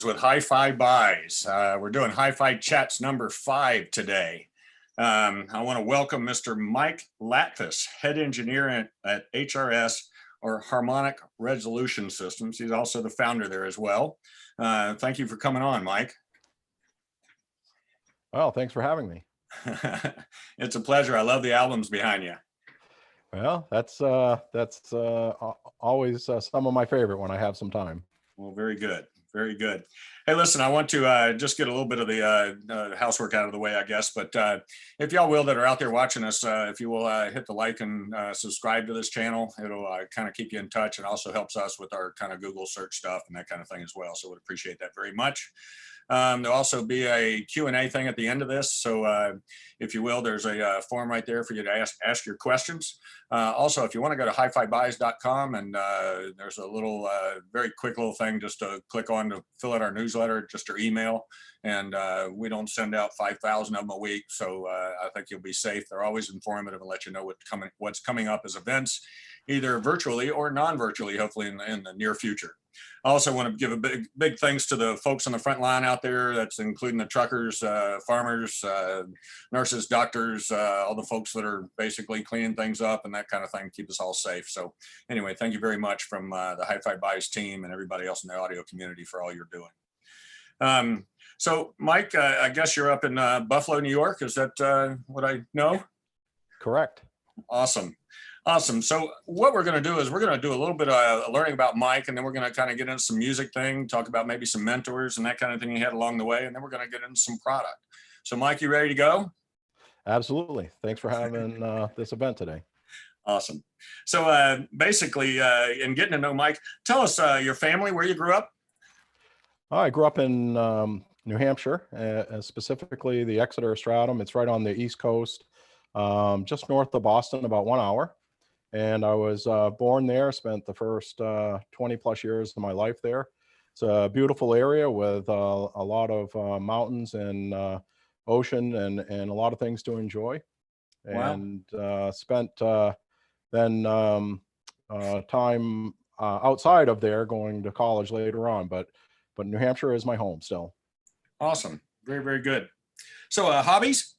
With HiFi Buys. We're doing HiFi Chats number 5 today. I want to welcome Mr. Mike Latvis, head engineer at HRS, or Harmonic Resolution Systems. He's also the founder there as well. Thank you for coming on, Mike. Well, thanks for having me. It's a pleasure. I love the albums behind you. Well, that's always some of my favorite when I have some time. Well, very good. Very good. Hey, listen, I want to just get a little bit of the housework out of the way, I guess. But if y'all will that are out there watching us, if you will hit the like and subscribe to this channel, it'll kind of keep you in touch and also helps us with our kind of Google search stuff and that kind of thing as well. So we'd appreciate that very much. There'll also be a Q&A thing at the end of this. So if you will, there's a form right there for you to ask your questions. Also, if you want to go to hifibuys.com and there's a little very quick little thing just to click on to fill out our newsletter, just your email. And we don't send out 5,000 of them a week. So I think you'll be safe. They're always informative and let you know what's coming up as events, either virtually or non-virtually, hopefully in the near future. I also want to give a big thanks to the folks on the front line out there. That's including the truckers, farmers, nurses, doctors, all the folks that are basically cleaning things up and that kind of thing, keep us all safe. So anyway, thank you very much from the HiFi Buys team and everybody else in the audio community for all you're doing. So Mike, I guess you're up in Buffalo, New York. Is that what I know? Correct. Awesome. Awesome. So what we're going to do is we're going to do a little bit of learning about Mike, and then we're going to kind of get into some music thing, talk about maybe some mentors and that kind of thing he had along the way, and then we're going to get into some product. So Mike, you ready to go? Absolutely. Thanks for having this event today. Awesome. So basically, in getting to know Mike, tell us your family, where you grew up. I grew up in New Hampshire, specifically the Exeter Stratum. It's right on the East Coast, just north of Boston, about 1 hour. And I was born there, spent the first 20 plus years of my life there. It's a beautiful area with a lot of mountains and ocean and a lot of things to enjoy. Wow. And spent then time outside of there, going to college later on, but New Hampshire is my home still. Awesome. Very, very good. So hobbies?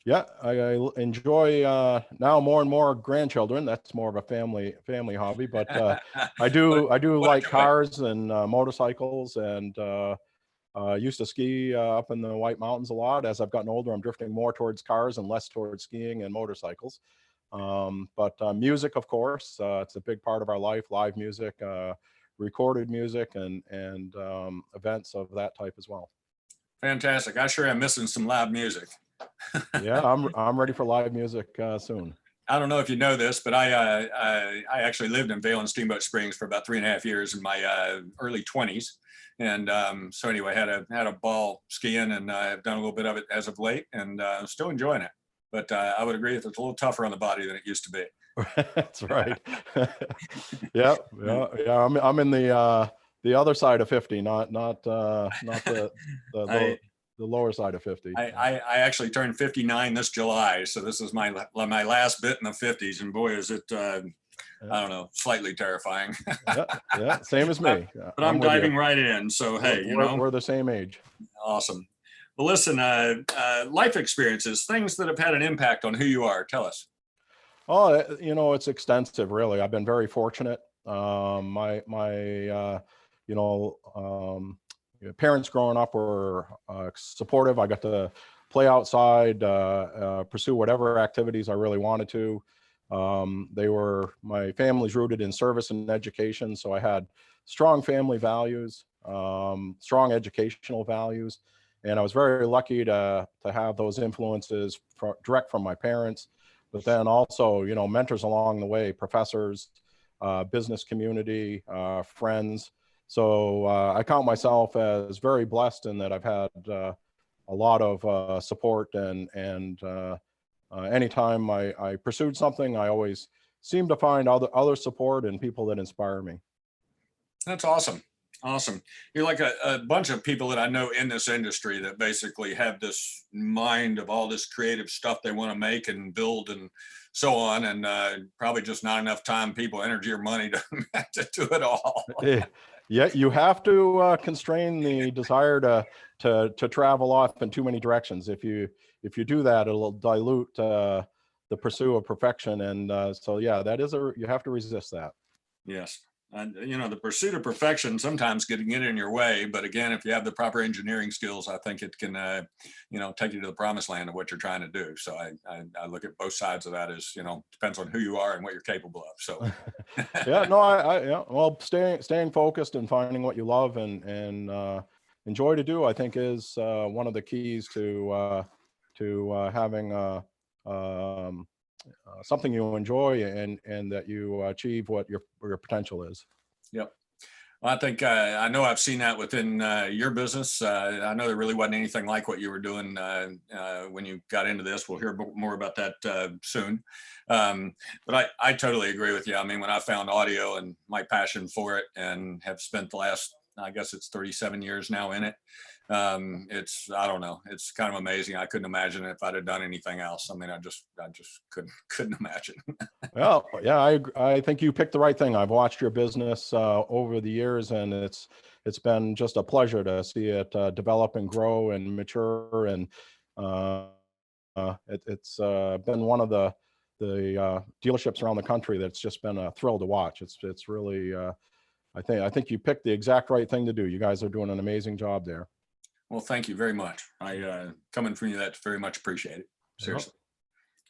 Yeah, I enjoy now more and more grandchildren. That's more of a family hobby, but I do like cars and motorcycles, and used to ski up in the White Mountains a lot. As I've gotten older, I'm drifting more towards cars and less towards skiing and motorcycles. But music, of course, it's a big part of our life. Live music, recorded music, and events of that type as well. Fantastic. I sure am missing some live music. Yeah, I'm ready for live music soon. I don't know if you know this, but I actually lived in Vail and Steamboat Springs for about 3.5 years in my early 20s, and so anyway, had a ball skiing, and I've done a little bit of it as of late, and still enjoying it. But I would agree that it's a little tougher on the body than it used to be. That's right. Yeah. I'm in the other side of 50, not the lower side of 50. I actually turned 59 this July, so this is my last bit in the 50s, and boy, is it I don't know, slightly terrifying. Yeah, same as me. But I'm diving right in. So hey, we're the same age. Awesome. Well, listen, life experiences, things that have had an impact on who you are. Tell us. Oh, it's extensive, really. I've been very fortunate. My parents growing up were supportive. I got to play outside, pursue whatever activities I really wanted to. My family's rooted in service and education, so I had strong family values, strong educational values, and I was very lucky to have those influences direct from my parents, but then also, mentors along the way, professors, business community, friends. So I count myself as very blessed in that I've had a lot of support, and anytime I pursued something, I always seem to find other support and people that inspire me. That's awesome. Awesome. You're like a bunch of people that I know in this industry that basically have this mind of all this creative stuff they want to make and build and so on, and probably just not enough time, people, energy, or money to do it all. Yeah, you have to constrain the desire to travel off in too many directions. If you do that, it'll dilute the pursuit of perfection. And so, yeah, that is you have to resist that. Yes. And you know, the pursuit of perfection sometimes can get in your way, but again, if you have the proper engineering skills, I think it can, you know, take you to the promised land of what you're trying to do. So I look at both sides of that as, you know, depends on who you are and what you're capable of. So Yeah, no, yeah, well, staying focused and finding what you love and enjoy to do, I think, is one of the keys to having something you enjoy and that you achieve what your potential is. yep. Well, I think I know I've seen that within your business. I know there really wasn't anything like what you were doing when you got into this. We'll hear more about that soon. But I totally agree with you. I mean, when I found audio and my passion for it and have spent the last, I guess it's 37 years now in it, I don't know, it's kind of amazing. I couldn't imagine if I'd have done anything else. I mean, I just couldn't imagine. Well, yeah, I think you picked the right thing. I've watched your business over the years, and it's been just a pleasure to see it develop and grow and mature. And uh, it's been one of the dealerships around the country that's just been a thrill to watch. It's really I think you picked the exact right thing to do. You guys are doing an amazing job there. Well, thank you very much. Coming from you, that's very much appreciated. Yep.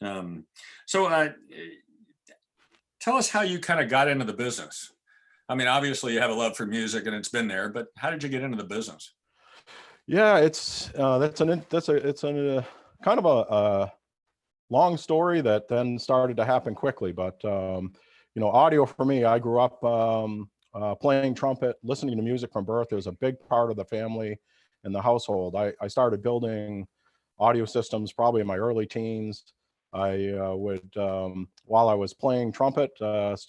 Seriously. So tell us how you kind of got into the business. I mean, obviously you have a love for music and it's been there, but how did you get into the business? Yeah, it's it's a kind of a long story that then started to happen quickly. But you know, audio for me, I grew up playing trumpet, listening to music from birth. It was a big part of the family and the household. I started building audio systems probably in my early teens. I would, while I was playing trumpet,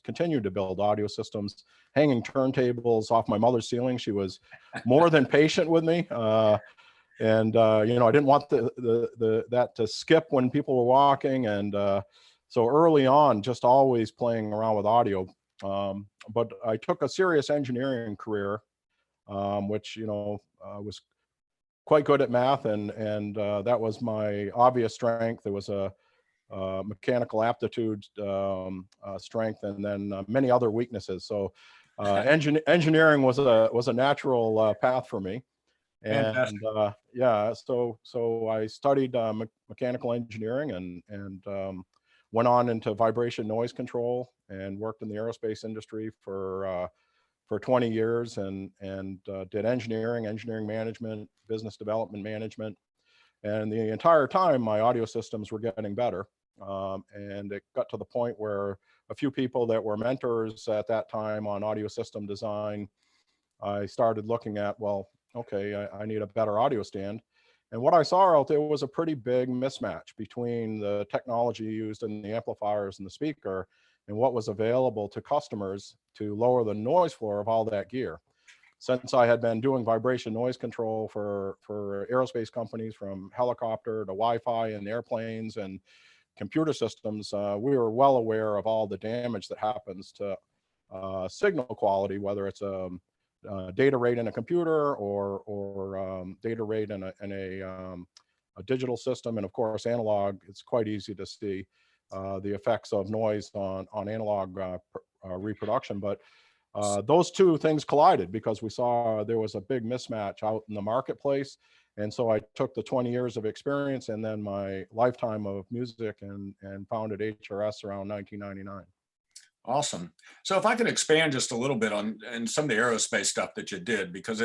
continue to build audio systems, hanging turntables off my mother's ceiling. She was more than patient with me. And you know, I didn't want that to skip when people were walking. And so early on, just always playing around with audio. But I took a serious engineering career, which, you know, was quite good at math, and that was my obvious strength. There was a mechanical aptitude strength, and then many other weaknesses. So engineering was a natural path for me. Fantastic. And yeah, so I studied mechanical engineering and went on into vibration noise control and worked in the aerospace industry for 20 years and did engineering management, business development management. And the entire time, my audio systems were getting better. And it got to the point where a few people that were mentors at that time on audio system design, I started looking at, well, okay, I need a better audio stand. And what I saw out there was a pretty big mismatch between the technology used in the amplifiers and the speaker and what was available to customers to lower the noise floor of all that gear. Since I had been doing vibration noise control for aerospace companies, from helicopter to Wi-Fi and airplanes and computer systems, we were well aware of all the damage that happens to signal quality, whether it's a data rate in a computer or data rate in a digital system. And of course, analog, it's quite easy to see the effects of noise on analog reproduction. But those two things collided because we saw there was a big mismatch out in the marketplace. And so I took the 20 years of experience and then my lifetime of music and founded HRS around 1999. Awesome. So if I could expand just a little bit on and some of the aerospace stuff that you did, because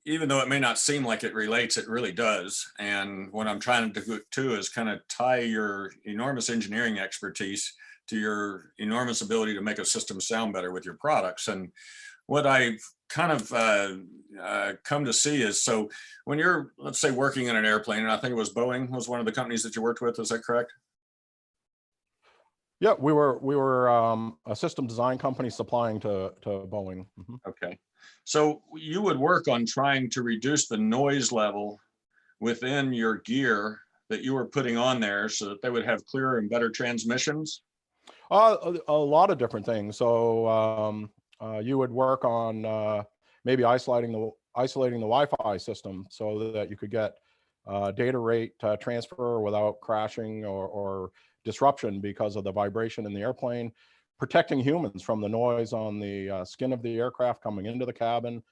even though it may not seem like it relates, it really does. And what I'm trying to do too is kind of tie your enormous engineering expertise to your enormous ability to make a system sound better with your products. And what I've kind of come to see is, so when you're, let's say, working in an airplane, and I think it was Boeing was one of the companies that you worked with, is that correct? Yeah, we were a system design company supplying to Boeing. Mhm. Okay. So you would work on trying to reduce the noise level within your gear that you were putting on there so that they would have clearer and better transmissions? A lot of different things. So you would work on maybe isolating the Wi-Fi system so that you could get data rate transfer without crashing or disruption because of the vibration in the airplane, protecting humans from the noise on the skin of the aircraft coming into the cabin,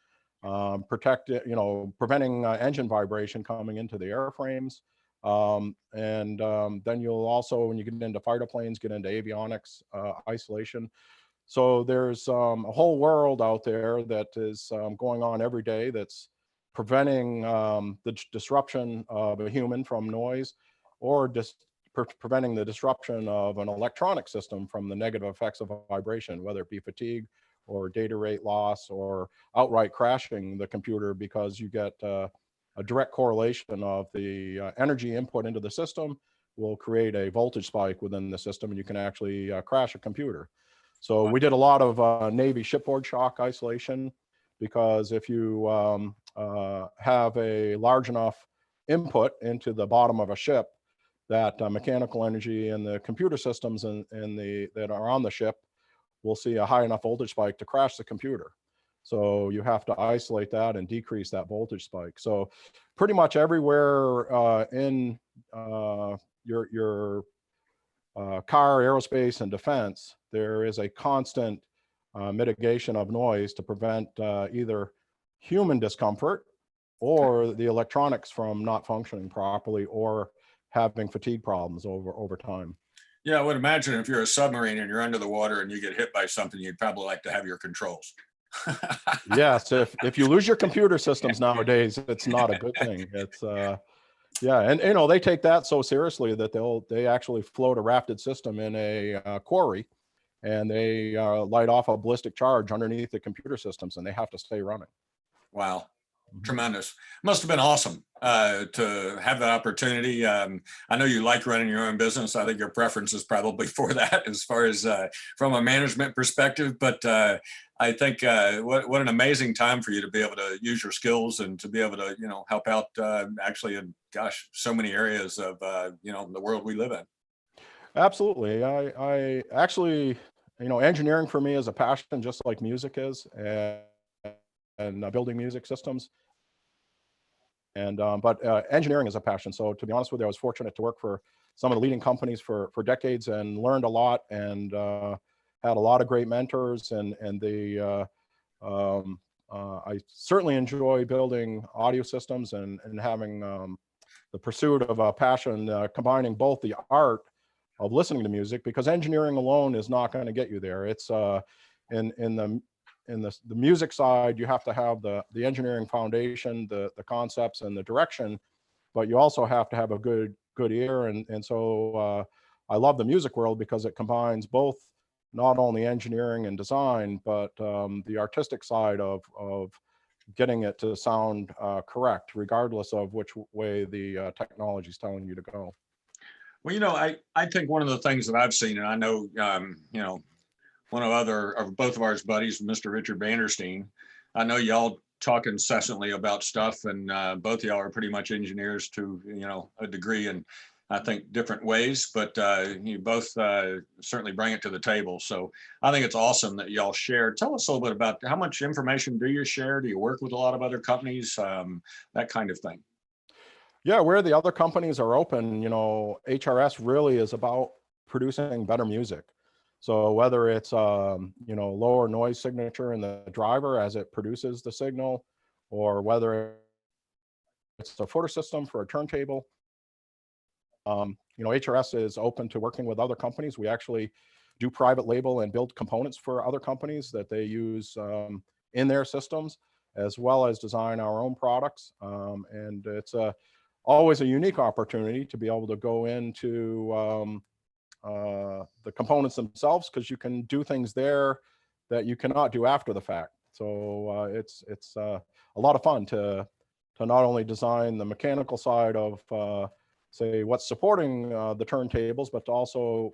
preventing engine vibration coming into the airframes. Then you'll also, when you get into fighter planes, get into avionics isolation. So there's a whole world out there that is going on every day that's preventing the disruption of a human from noise, or just preventing the disruption of an electronic system from the negative effects of vibration, whether it be fatigue or data rate loss or outright crashing the computer, because you get a direct correlation of the energy input into the system will create a voltage spike within the system, and you can actually crash a computer. So we did a lot of Navy shipboard shock isolation, because if you have a large enough input into the bottom of a ship, that mechanical energy and the computer systems that are on the ship will see a high enough voltage spike to crash the computer. So you have to isolate that and decrease that voltage spike. So pretty much everywhere in your car, aerospace, and defense, there is a constant mitigation of noise to prevent either human discomfort or the electronics from not functioning properly or having fatigue problems over time. Yeah, I would imagine if you're a submarine and you're under the water and you get hit by something, you'd probably like to have your controls. Yes, if you lose your computer systems nowadays, it's not a good thing. It's yeah, and they take that so seriously that they actually float a rafted system in a quarry, and they light off a ballistic charge underneath the computer systems, and they have to stay running. Wow. Tremendous. Must have been awesome to have that opportunity. I know you like running your own business. I think your preference is probably for that as far as from a management perspective. But I think what an amazing time for you to be able to use your skills and to be able to, help out actually in, gosh, so many areas of, the world we live in. Absolutely. I actually, engineering for me is a passion, just like music is, and building music systems. But engineering is a passion. So to be honest with you, I was fortunate to work for some of the leading companies for decades and learned a lot, and had a lot of great mentors. I certainly enjoy building audio systems and having the pursuit of a passion, combining both the art of listening to music, because engineering alone is not going to get you there. It's in the music side, you have to have the engineering foundation, the concepts and the direction, but you also have to have a good ear. So I love the music world because it combines both not only engineering and design, but the artistic side of getting it to sound correct, regardless of which way the technology is telling you to go. Well, I think one of the things that I've seen, and I know, one of both of our buddies, Mr. Richard Vanderstein. I know y'all talk incessantly about stuff, and both of y'all are pretty much engineers to a degree, and I think different ways, but you both certainly bring it to the table. So I think it's awesome that y'all share. Tell us a little bit about how much information do you share? Do you work with a lot of other companies? That kind of thing. Yeah, where the other companies are open, HRS really is about producing better music. So whether it's lower noise signature in the driver as it produces the signal, or whether it's a footer system for a turntable, HRS is open to working with other companies. We actually do private label and build components for other companies that they use in their systems, as well as design our own products. And it's always a unique opportunity to be able to go into the components themselves, because you can do things there that you cannot do after the fact. So it's a lot of fun to not only design the mechanical side of say what's supporting the turntables, but to also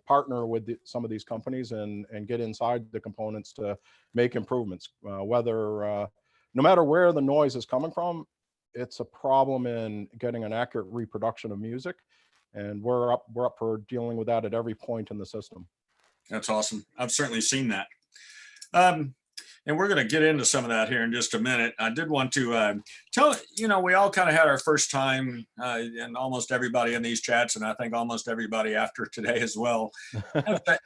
partner with some of these companies and get inside the components to make improvements. No matter where the noise is coming from, it's a problem in getting an accurate reproduction of music. And we're up for dealing with that at every point in the system. That's awesome. I've certainly seen that. And we're going to get into some of that here in just a minute. I did want to tell, we all kind of had our first time, and almost everybody in these chats, and I think almost everybody after today as well,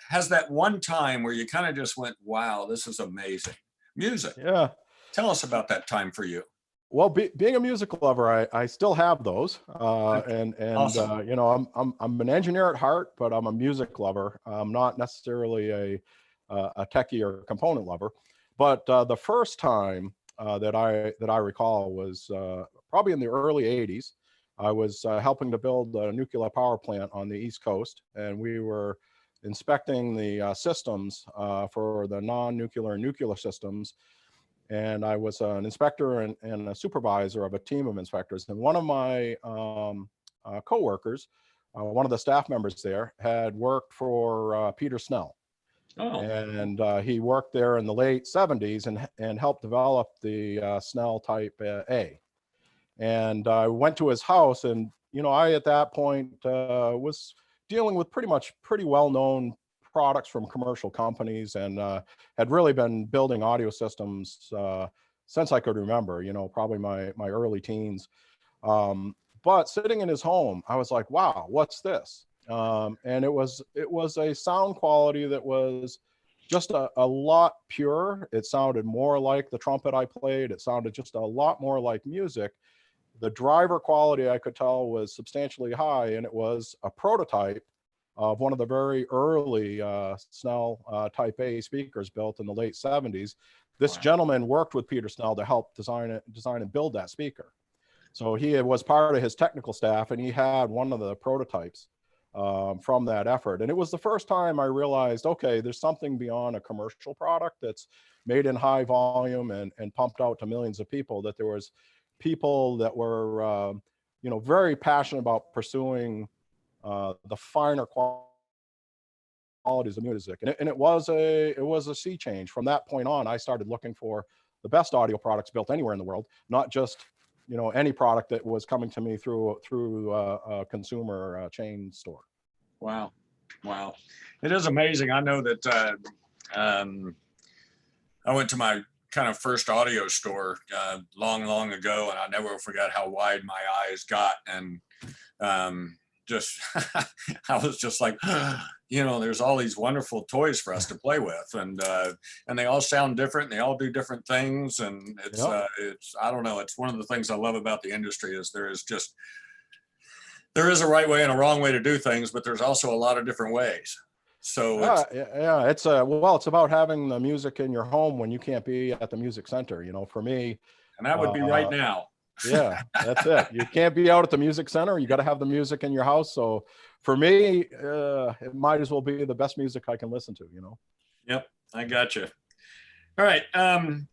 has that one time where you kind of just went, wow, this is amazing. Music. Yeah. Tell us about that time for you. Well, being a music lover, I still have those, and Awesome. I'm an engineer at heart, but I'm a music lover. I'm not necessarily a techie or component lover. But the first time that I recall was probably in the early '80s. I was helping to build a nuclear power plant on the East Coast, and we were inspecting the systems for the non-nuclear and nuclear systems. And I was an inspector and a supervisor of a team of inspectors. And one of my coworkers, one of the staff members there, had worked for Peter Snell. Oh. And he worked there in the late '70s and helped develop the Snell Type A. And I went to his house, and I at that point was dealing with pretty well-known products from commercial companies, and had really been building audio systems since I could remember, probably my early teens. But sitting in his home, I was like, wow, what's this? And it was a sound quality that was just a lot pure. It sounded more like the trumpet I played. It sounded just a lot more like music. The driver quality, I could tell, was substantially high, and it was a prototype of one of the very early Snell Type A speakers built in the late '70s. This gentleman worked with Peter Snell to help design and build that speaker. So he was part of his technical staff, and he had one of the prototypes from that effort. And it was the first time I realized, okay, there's something beyond a commercial product that's made in high volume and pumped out to millions of people, that there was people that were, very passionate about pursuing the finer qualities of music. And it was a sea change. From that point on, I started looking for the best audio products built anywhere in the world, not just any product that was coming to me through a consumer chain store. Wow. It is amazing. I know that I went to my kind of first audio store long ago, and I never forgot how wide my eyes got. And just I was just like, there's all these wonderful toys for us to play with, and they all sound different, and they all do different things, and it's I don't know, it's one of the things I love about the industry is there is a right way and a wrong way to do things, but there's also a lot of different ways. So it's it's about having the music in your home when you can't be at the music center, for me. And that would be right now. Yeah, that's it. You can't be out at the music center. You got to have the music in your house. So for me, it might as well be the best music I can listen to, Yep, I got you. All right.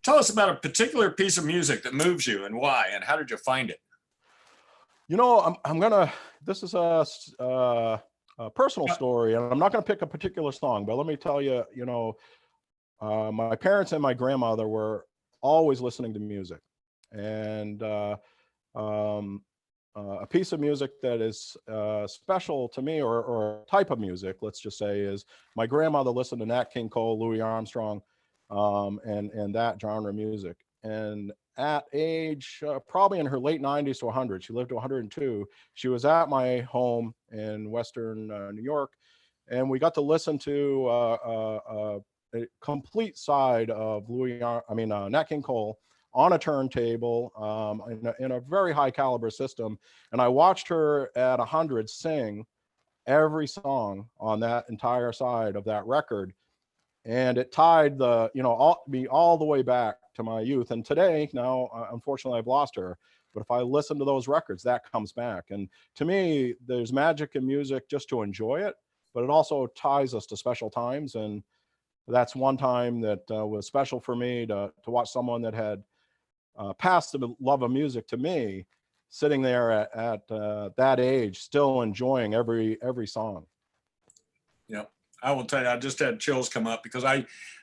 Tell us about a particular piece of music that moves you and why, and how did you find it? This is a personal story, and I'm not going to pick a particular song, but let me tell you, my parents and my grandmother were always listening to music. And a piece of music that is special to me, or a type of music, let's just say, is my grandmother listened to Nat King Cole, Louis Armstrong, and that genre of music. And at age probably in her late 90s to 100, she lived to 102. She was at my home in Western New York, and we got to listen to a complete side of Nat King Cole on a turntable in a very high caliber system. And I watched her at 100 sing every song on that entire side of that record. And it tied me all the way back to my youth. And today, now, unfortunately, I've lost her. But if I listen to those records, that comes back. And to me, there's magic in music just to enjoy it, but it also ties us to special times. And that's one time that was special for me, to watch someone that had passed the love of music to me, sitting there at that age, still enjoying every song. Yeah, I will tell you, I just had chills come up because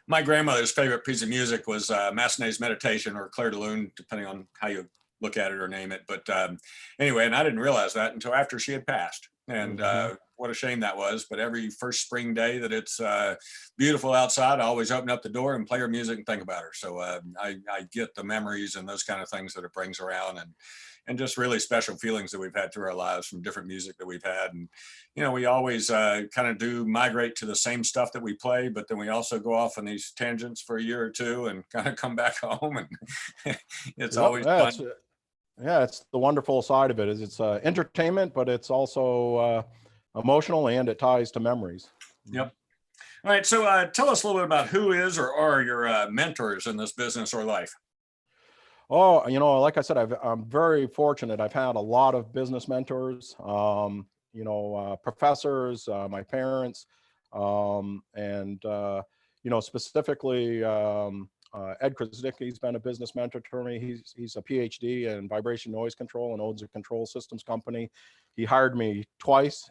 my grandmother's favorite piece of music was Massenet's Meditation, or Clair de Lune, depending on how you look at it or name it. But anyway, and I didn't realize that until after she had passed. And Mhm. what a shame that was. But every first spring day that it's beautiful outside, I always open up the door and play her music and think about her. So I get the memories and those kind of things that it brings around, and just really special feelings that we've had through our lives from different music that we've had. And, you know, we always kind of do migrate to the same stuff that we play, but then we also go off on these tangents for a year or two and kind of come back home. And it's Yep. always Yeah, fun. it's the wonderful side of it is it's entertainment, but it's also emotional and it ties to memories. Yep. All right. So tell us a little bit about who is or are your mentors in this business or life. Oh, like I said, I'm very fortunate. I've had a lot of business mentors, professors, my parents, and specifically Ed Krasnicki's been a business mentor to me. He's a PhD in vibration noise control and owns a control systems company. He hired me twice.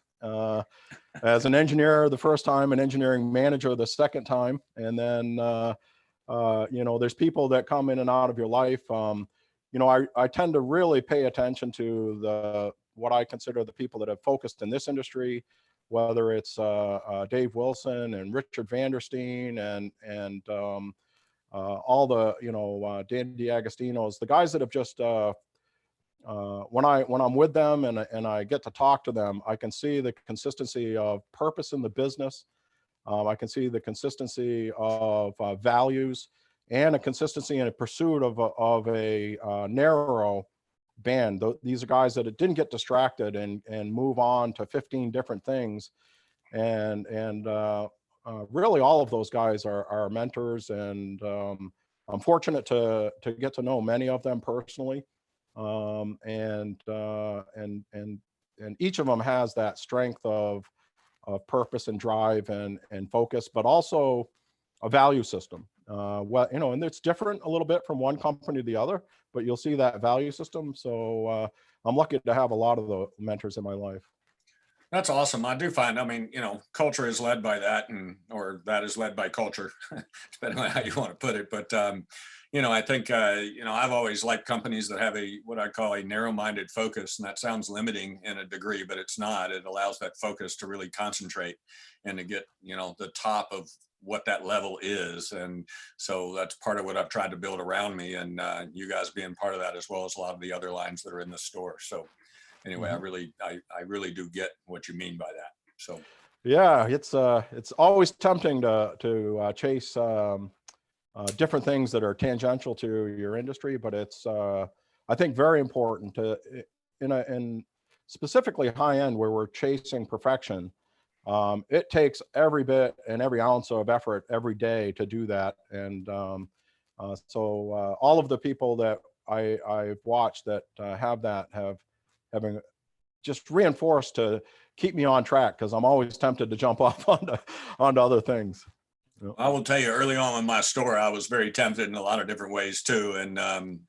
As an engineer the first time, an engineering manager the second time, and then there's people that come in and out of your life. I tend to really pay attention to what I consider the people that have focused in this industry, whether it's Dave Wilson and Richard Vandersteen and all the Dan DiAgostinos, the guys that have just when I'm with them and I get to talk to them, I can see the consistency of purpose in the business. I can see the consistency of values and a consistency in a pursuit of a narrow band. These are guys that didn't get distracted and move on to 15 different things. And really all of those guys are mentors. And I'm fortunate to get to know many of them personally. And each of them has that strength of purpose and drive and focus, but also a value system. And it's different a little bit from one company to the other, but you'll see that value system. So I'm lucky to have a lot of the mentors in my life. That's awesome. I do find, I mean, culture is led by that, or that is led by culture, depending on how you want to put it. But, I think, I've always liked companies that have what I call a narrow-minded focus. And that sounds limiting in a degree, but it's not. It allows that focus to really concentrate and to get, the top of what that level is. And so that's part of what I've tried to build around me, and you guys being part of that, as well as a lot of the other lines that are in the store. So anyway, Mhm. I really do get what you mean by that. So Yeah, it's always tempting to chase different things that are tangential to your industry, but it's I think very important to in specifically high end where we're chasing perfection. It takes every bit and every ounce of effort every day to do that. And so all of the people that I've watched that having just reinforced to keep me on track because I'm always tempted to jump off onto other things. Yep. I will tell you, early on in my store, I was very tempted in a lot of different ways too. And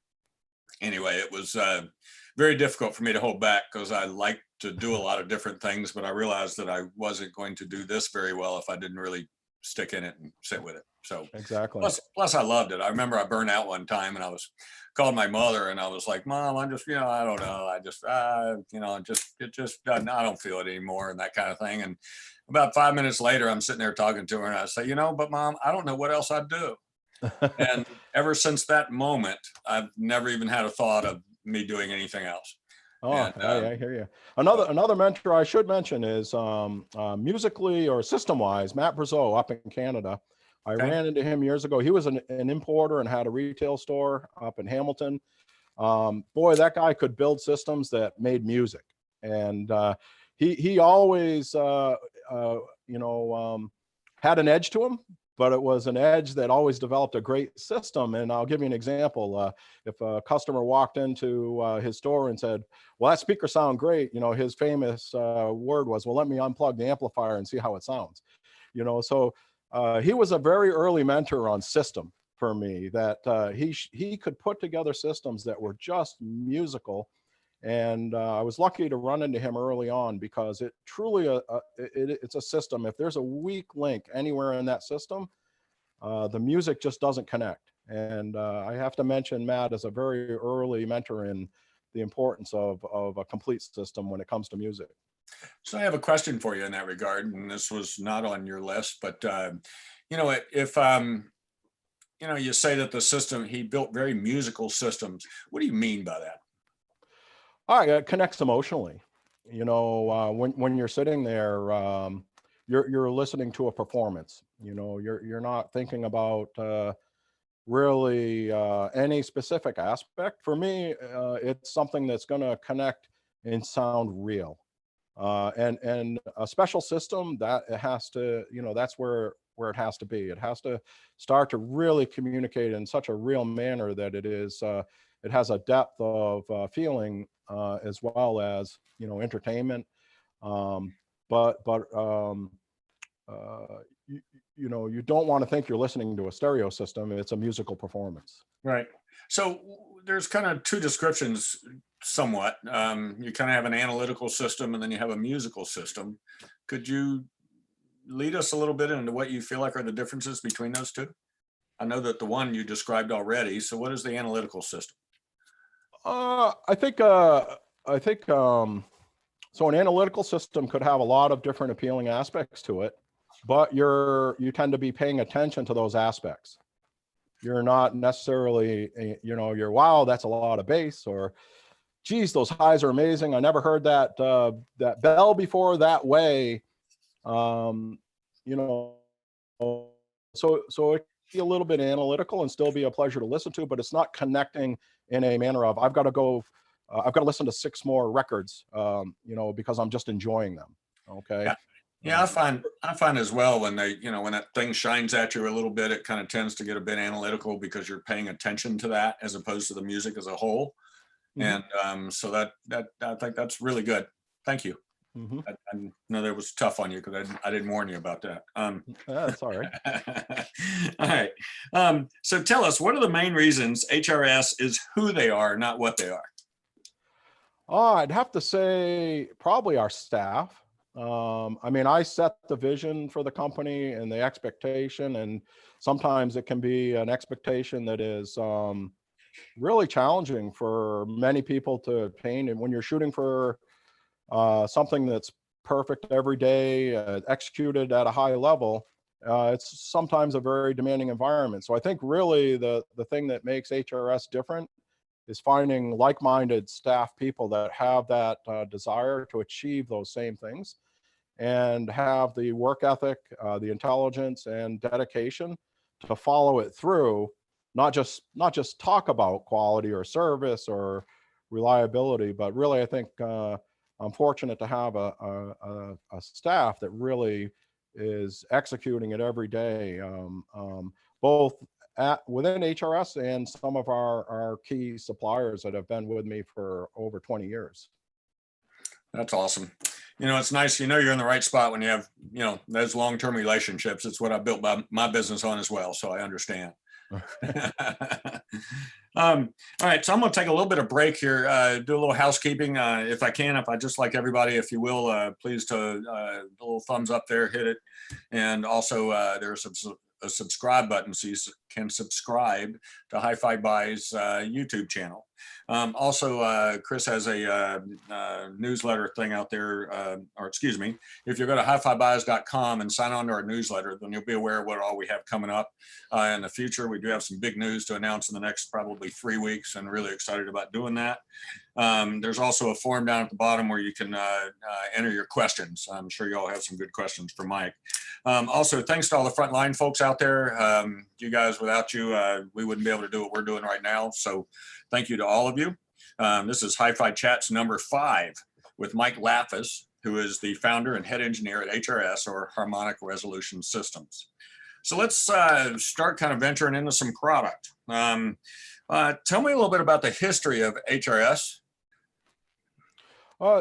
anyway, it was very difficult for me to hold back because I like to do a lot of different things, but I realized that I wasn't going to do this very well if I didn't really stick in it and sit with it. So Exactly. plus I loved it. I remember I burned out one time and I was called my mother and I was like, Mom, I'm just, I don't know. I just, it just doesn't, I don't feel it anymore and that kind of thing. And about 5 minutes later, I'm sitting there talking to her and I say, but Mom, I don't know what else I'd do. And ever since that moment, I've never even had a thought of me doing anything else. Oh, And I hear you. so, Another mentor I should mention is musically or system wise, Matt Brazeau up in Canada. I okay. ran into him years ago. He was an importer and had a retail store up in Hamilton. Boy, that guy could build systems that made music, and he always had an edge to him, but it was an edge that always developed a great system. And I'll give you an example. If a customer walked into his store and said, "Well, that speaker sound great," his famous word was, "Well, let me unplug the amplifier and see how it sounds." So he was a very early mentor on system for me. That he could put together systems that were just musical. And I was lucky to run into him early on because it truly it's a system. If there's a weak link anywhere in that system, the music just doesn't connect. And I have to mention Matt as a very early mentor in the importance of a complete system when it comes to music. So I have a question for you in that regard, and this was not on your list, but if you say that the system he built very musical systems, what do you mean by that? It connects emotionally. When you're sitting there, you're listening to a performance. You're not thinking about really any specific aspect. For me, it's something that's going to connect and sound real. And a special system that it has to, that's where it has to be. It has to start to really communicate in such a real manner that it has a depth of feeling as well as entertainment. Um, but uh, you don't want to think you're listening to a stereo system. It's a musical performance. Right. So there's kind of two descriptions somewhat. You kind of have an analytical system and then you have a musical system. Could you lead us a little bit into what you feel like are the differences between those two? I know that the one you described already. So what is the analytical system? I think so. An analytical system could have a lot of different appealing aspects to it, but you tend to be paying attention to those aspects. You're not necessarily, you're, wow, that's a lot of bass, or geez, those highs are amazing. I never heard that bell before that way. Um, you know, so it can be a little bit analytical and still be a pleasure to listen to, but it's not connecting in a manner of I've got to listen to 6 more records, because I'm just enjoying them. Okay. Yeah. Yeah, I find as well when when that thing shines at you a little bit, it kind of tends to get a bit analytical because you're paying attention to that as opposed to the music as a whole. Mhm. And so that I think that's really good. Thank you. Mhm. I know that was tough on you because I didn't warn you about that. That's all right. All right. So tell us, what are the main reasons HRS is who they are, not what they are? I'd have to say probably our staff. I mean, I set the vision for the company and the expectation, and sometimes it can be an expectation that is really challenging for many people to attain. And when you're shooting for something that's perfect every day, executed at a high level, it's sometimes a very demanding environment. So I think really the thing that makes HRS different is finding like-minded staff people that have that desire to achieve those same things and have the work ethic, the intelligence and dedication to follow it through, not just talk about quality or service or reliability, but really I think I'm fortunate to have a staff that really is executing it every day, both within HRS and some of our key suppliers that have been with me for over 20 years. That's awesome. It's nice, you're in the right spot when you have, those long-term relationships. It's what I built my business on as well. So I understand. All right, so I'm going to take a little bit of break here, do a little housekeeping, if I can. If I just like everybody, if you will, please to a little thumbs up there, hit it, and also there's a subscribe button so you can subscribe to HiFi Buy's YouTube channel. Also, Chris has a newsletter thing out there, or excuse me, if you go to hifibuys.com and sign on to our newsletter, then you'll be aware of what all we have coming up in the future. We do have some big news to announce in the next probably 3 weeks, and really excited about doing that. There's also a form down at the bottom where you can enter your questions. I'm sure you all have some good questions for Mike. Also, thanks to all the frontline folks out there. You guys, without you, we wouldn't be able to do what we're doing right now. So thank you to all of you. This is HiFi Chats number 5 with Mike Latvis, who is the founder and head engineer at HRS, or Harmonic Resolution Systems. So let's start kind of venturing into some product. Tell me a little bit about the history of HRS.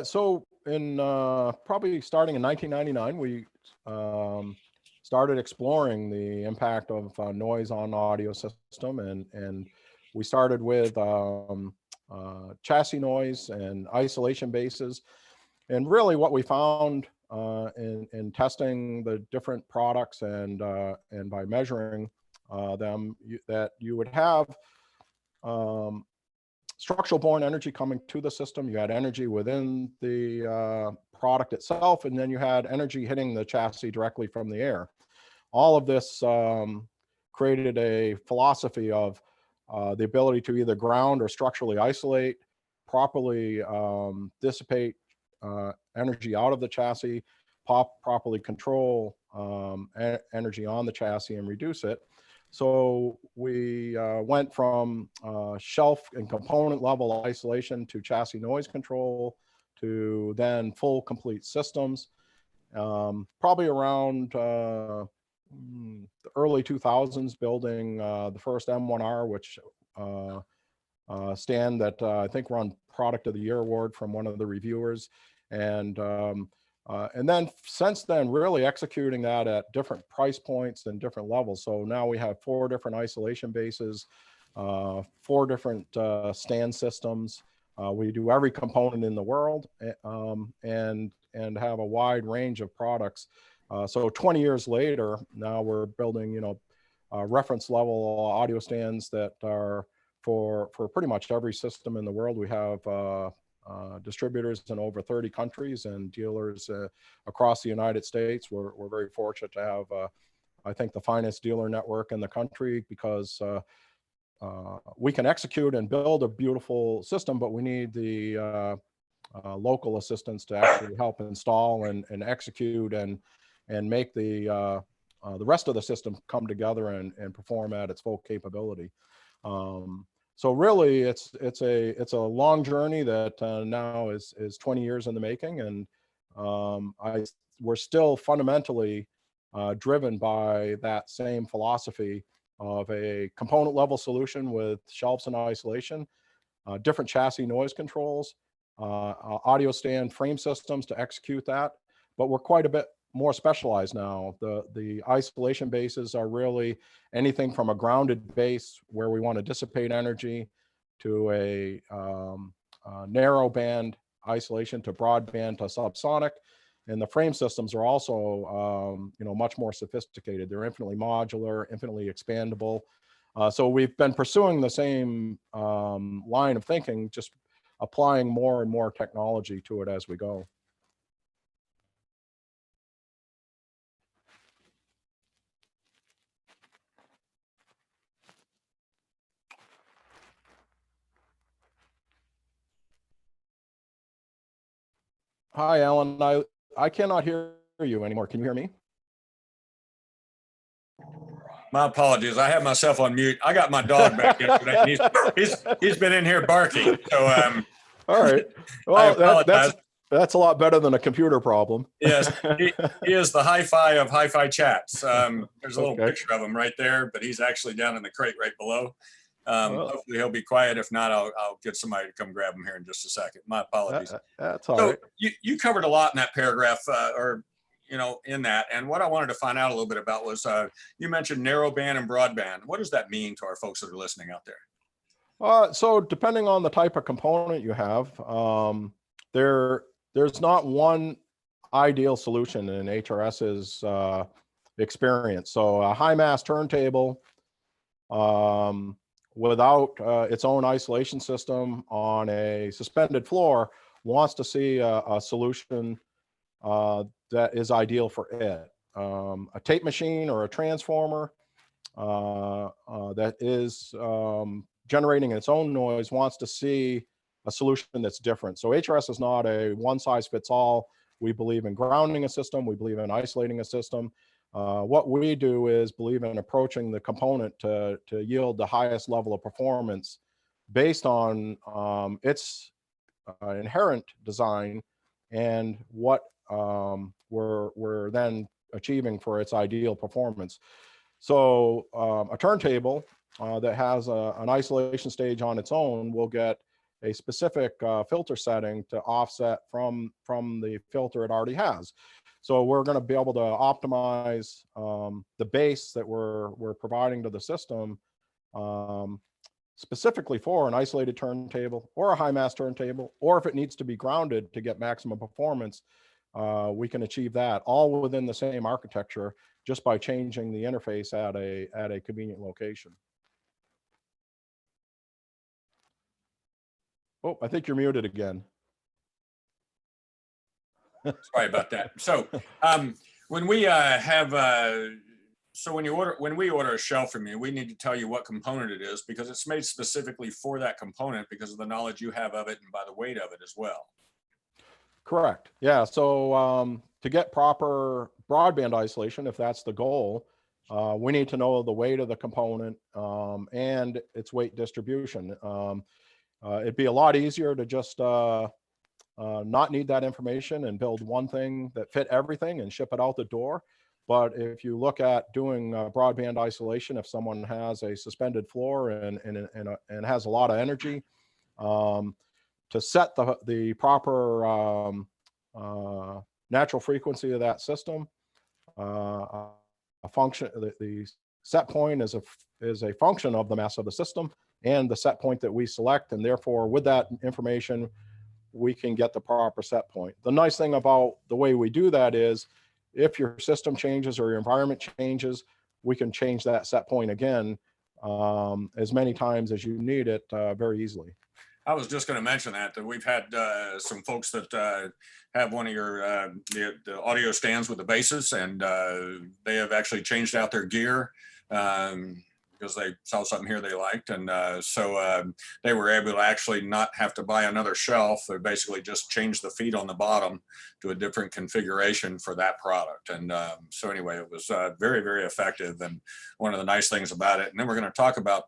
So in probably starting in 1999, we started exploring the impact of noise on audio system, and we started with chassis noise and isolation bases. And really what we found in testing the different products and by measuring them, that you would have structural borne energy coming to the system. You had energy within the product itself, and then you had energy hitting the chassis directly from the air. All of this created a philosophy of the ability to either ground or structurally isolate, properly dissipate energy out of the chassis, properly control energy on the chassis and reduce it. So we went from shelf and component level isolation to chassis noise control to then full complete systems. Probably around the early 2000s, building the first M1R, which stand that I think won Product of the Year award from one of the reviewers. And then since then, really executing that at different price points and different levels. So now we have 4 different isolation bases, 4 different stand systems. We do every component in the world, and have a wide range of products. So 20 years later, now we're building, reference level audio stands that are for pretty much every system in the world. We have distributors in over 30 countries and dealers across the United States. We're very fortunate to have, I think, the finest dealer network in the country, because we can execute and build a beautiful system, but we need the local assistance to actually help install and execute and make the rest of the system come together and perform at its full capability. So really, it's a long journey that now is 20 years in the making, and we're still fundamentally driven by that same philosophy of a component level solution with shelves and isolation, different chassis noise controls, audio stand frame systems to execute that. But we're quite a bit more specialized now. The isolation bases are really anything from a grounded base where we want to dissipate energy to a narrow band isolation to broadband to subsonic. And the frame systems are also much more sophisticated. They're infinitely modular, infinitely expandable. So we've been pursuing the same line of thinking, just applying more and more technology to it as we go. Hi, Alan. I cannot hear you anymore. Can you hear me? My apologies. I have myself on mute. I got my dog back yesterday, and he's been in here barking. So all right. Well, that's a lot better than a computer problem. Yes, he is the HiFi of HiFi chats. There's a little picture of him right there, but he's actually down in the crate right below. Hopefully he'll be quiet. If not, I'll get somebody to come grab him here in just a second. My apologies. That's all right. You covered a lot in that paragraph, in that. And what I wanted to find out a little bit about was you mentioned narrowband and broadband. What does that mean to our folks that are listening out there? So depending on the type of component you have, there's not one ideal solution in HRS's experience. So a high mass turntable without its own isolation system on a suspended floor wants to see a solution that is ideal for it. A tape machine or a transformer that is generating its own noise wants to see a solution that's different. So HRS is not a one size fits all. We believe in grounding a system. We believe in isolating a system. What we do is believe in approaching the component to yield the highest level of performance based on its inherent design and what we're then achieving for its ideal performance. So a turntable that has an isolation stage on its own will get a specific filter setting to offset from the filter it already has. So we're going to be able to optimize the base that we're providing to the system specifically for an isolated turntable or a high mass turntable, or if it needs to be grounded to get maximum performance, we can achieve that all within the same architecture just by changing the interface at a convenient location. Oh, I think you're muted again. Sorry about that. So when we so when we order a shelf from you, we need to tell you what component it is because it's made specifically for that component because of the knowledge you have of it and by the weight of it as well. Correct. Yeah. So to get proper broadband isolation, if that's the goal, we need to know the weight of the component and its weight distribution. It'd be a lot easier to just not need that information and build one thing that fit everything and ship it out the door. But if you look at doing broadband isolation, if someone has a suspended floor and has a lot of energy, to set the proper natural frequency of that system, a function, the set point is a function of the mass of the system and the set point that we select, and therefore with that information we can get the proper set point. The nice thing about the way we do that is if your system changes or your environment changes, we can change that set point again as many times as you need it very easily. I was just going to mention that we've had some folks that have one of your the audio stands with the bases, and they have actually changed out their gear because they saw something here they liked, and so they were able to actually not have to buy another shelf. They basically just changed the feet on the bottom to a different configuration for that product, and so anyway, it was very, very effective, and one of the nice things about it. And then we're going to talk about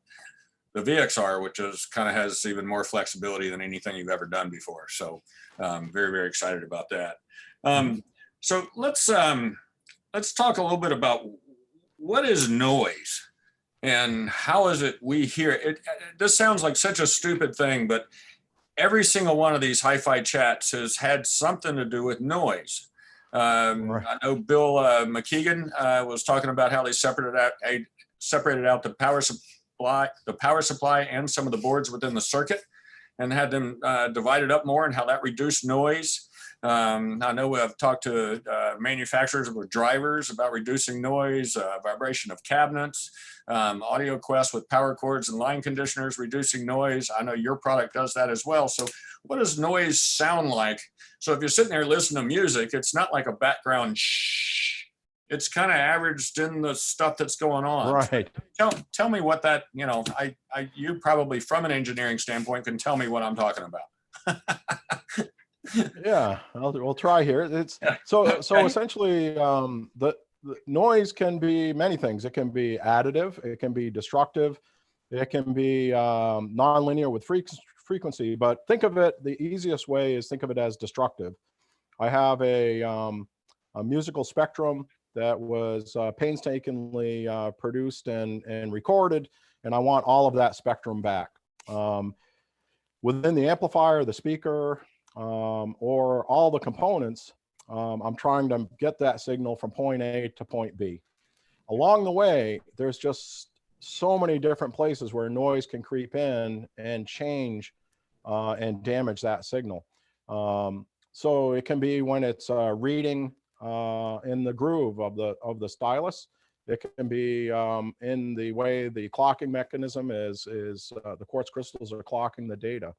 the VXR, which is kind of has even more flexibility than anything you've ever done before. So very, very excited about that. So let's talk a little bit about what is noise and how is it we hear it. This sounds like such a stupid thing, but every single one of these HiFi chats has had something to do with noise. Right. I know Bill McKeegan was talking about how they separated out the power supply and some of the boards within the circuit and had them divided up more and how that reduced noise. I know I've talked to manufacturers with drivers about reducing noise, vibration of cabinets, Audio Quest with power cords and line conditioners, reducing noise. I know your product does that as well. So what does noise sound like? So if you're sitting there listening to music, it's not like a background shh. It's kind of averaged in the stuff that's going on. Right. Tell me what that, you probably from an engineering standpoint can tell me what I'm talking about. Yeah, we'll try here. It's so essentially the noise can be many things. It can be additive, it can be destructive, it can be nonlinear with frequency, but think of it, the easiest way is think of it as destructive. I have a musical spectrum that was painstakingly produced and recorded, and I want all of that spectrum back. Within the amplifier, the speaker, or all the components, I'm trying to get that signal from point A to point B. Along the way, there's just so many different places where noise can creep in and change and damage that signal. So it can be when it's reading in the groove of the stylus. It can be in the way the clocking mechanism is the quartz crystals are clocking the data.